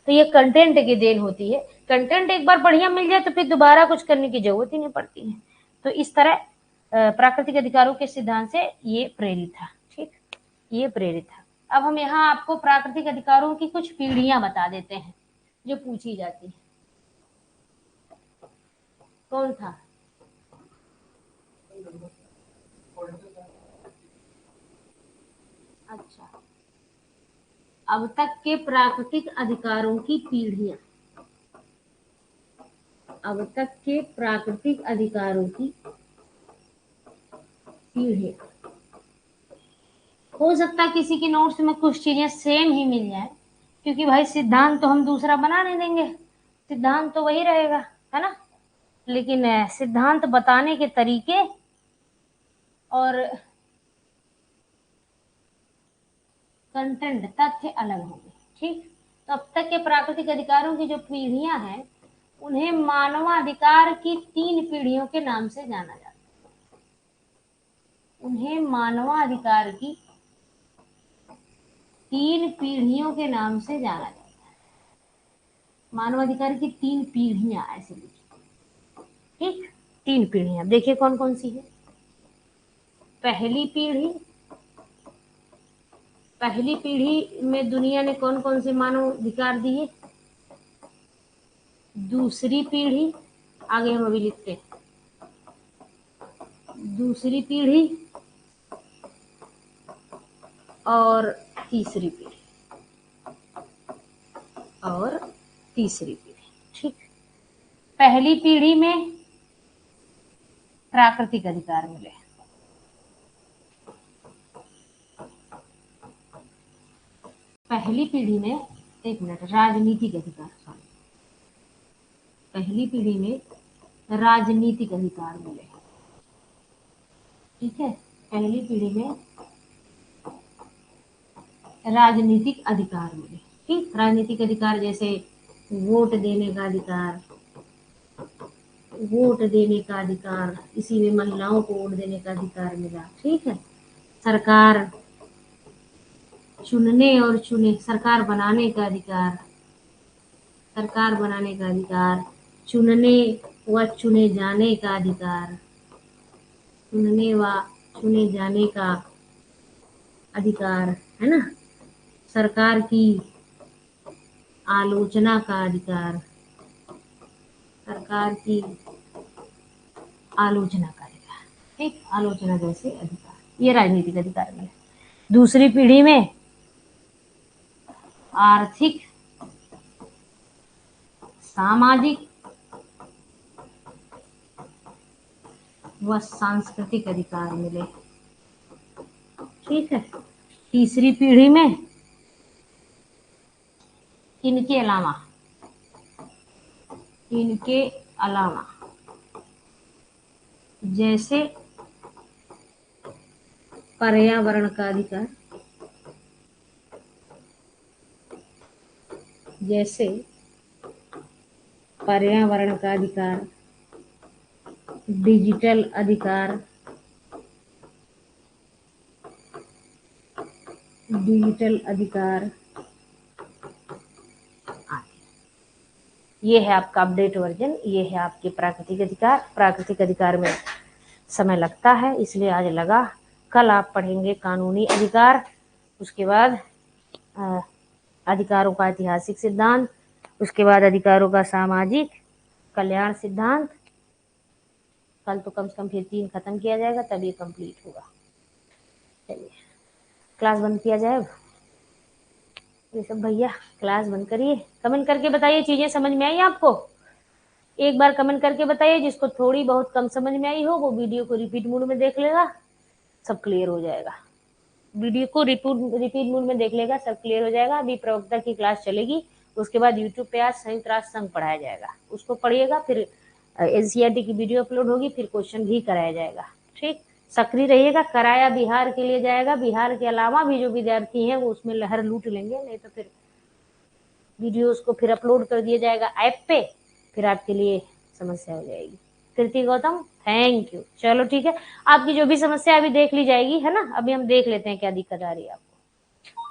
तो ये कंटेंट की देन होती है। कंटेंट एक बार बढ़िया मिल जाए तो फिर दोबारा कुछ करने की जरूरत ही नहीं पड़ती है। तो इस तरह प्राकृतिक अधिकारों के सिद्धांत से ये प्रेरित था। ठीक, ये प्रेरित था। अब हम यहाँ आपको प्राकृतिक अधिकारों की कुछ पीढ़ियां बता देते हैं जो पूछी जाती है। कौन था? अच्छा, अब तक के प्राकृतिक अधिकारों की पीढ़ियां। अब तक के प्राकृतिक अधिकारों की पीढ़ियां। हो सकता है किसी के नोट्स में कुछ चीजें सेम ही मिल जाए, क्योंकि भाई सिद्धांत तो हम दूसरा बना नहीं देंगे, सिद्धांत तो वही रहेगा, है ना। लेकिन सिद्धांत बताने के तरीके और कंटेंट, तथ्य अलग होंगे। ठीक, तो अब तक के प्राकृतिक अधिकारों की जो पीढ़ियां हैं, उन्हें मानवाधिकार की 3 पीढ़ियों के नाम से जाना जाता है। उन्हें मानवाधिकार की 3 पीढ़ियों के नाम से जाना जाता है। मानवाधिकार की 3 पीढ़ियां ऐसे लिखी। ठीक, 3 पीढ़ियां देखिए कौन कौन सी है। पहली पीढ़ी, पहली पीढ़ी में दुनिया ने कौन कौन से मानवाधिकार दिए। दूसरी पीढ़ी, आगे हम अभी लिखते हैं, दूसरी पीढ़ी और तीसरी पीढ़ी, और तीसरी पीढ़ी। ठीक, पहली पीढ़ी में प्राकृतिक अधिकार मिले, पहली पीढ़ी में, एक मिनट, राजनीतिक अधिकार, सॉरी, पहली पीढ़ी में राजनीतिक अधिकार मिले। ठीक है, पहली पीढ़ी में राजनीतिक अधिकार मिले। ठीक, राजनीतिक अधिकार जैसे वोट देने का अधिकार, वोट देने का अधिकार, इसी में महिलाओं को वोट देने का अधिकार मिला। ठीक है, सरकार चुनने और सरकार बनाने का अधिकार, सरकार बनाने का अधिकार, चुनने व चुने जाने का अधिकार, चुनने व चुने जाने का अधिकार, है ना, सरकार की आलोचना का अधिकार, सरकार की आलोचना का अधिकार। ठीक, आलोचना जैसे अधिकार, ये राजनीतिक अधिकार में। दूसरी पीढ़ी में आर्थिक, सामाजिक व सांस्कृतिक अधिकार मिले। ठीक है, तीसरी पीढ़ी में इनके अलावा, इनके अलावा जैसे पर्यावरण का अधिकार, जैसे पर्यावरण का अधिकार, डिजिटल अधिकार, डिजिटल अधिकार, ये है आपका अपडेट वर्जन। ये है आपके प्राकृतिक अधिकार। प्राकृतिक अधिकार में समय लगता है, इसलिए आज लगा। कल आप पढ़ेंगे कानूनी अधिकार, उसके बाद अधिकारों का ऐतिहासिक सिद्धांत, उसके बाद अधिकारों का सामाजिक कल्याण सिद्धांत। कल तो कम से कम फिर 3 खत्म किया जाएगा, तब ये कंप्लीट होगा। चलिए क्लास बंद किया जाए। ये सब भैया क्लास बंद करिए। कमेंट करके बताइए चीजें समझ में आई आपको। एक बार कमेंट करके बताइए, जिसको थोड़ी बहुत कम समझ में आई हो वो वीडियो को रिपीट मोड में देख लेगा, सब क्लियर हो जाएगा। वीडियो को रिपीट मोड में देख लेगा, सब क्लियर हो जाएगा। अभी प्रवक्ता की क्लास चलेगी, उसके बाद यूट्यूब पे आज संयुक्त राष्ट्र संघ पढ़ाया जाएगा, उसको पढ़िएगा। फिर एनसीईआरटी की वीडियो अपलोड होगी, फिर क्वेश्चन भी कराया जाएगा। ठीक, सक्रिय रहिएगा। कराया बिहार के लिए जाएगा, बिहार के अलावा भी जो विद्यार्थी हैं वो उसमें लहर लूट लेंगे, नहीं तो फिर वीडियोस को फिर अपलोड कर दिया जाएगा ऐप पे, फिर आपके लिए समस्या हो जाएगी। कृति गौतम, थैंक यू। चलो ठीक है, आपकी जो भी समस्या अभी देख ली जाएगी, है ना। अभी हम देख लेते हैं क्या दिक्कत आ रही है आपको।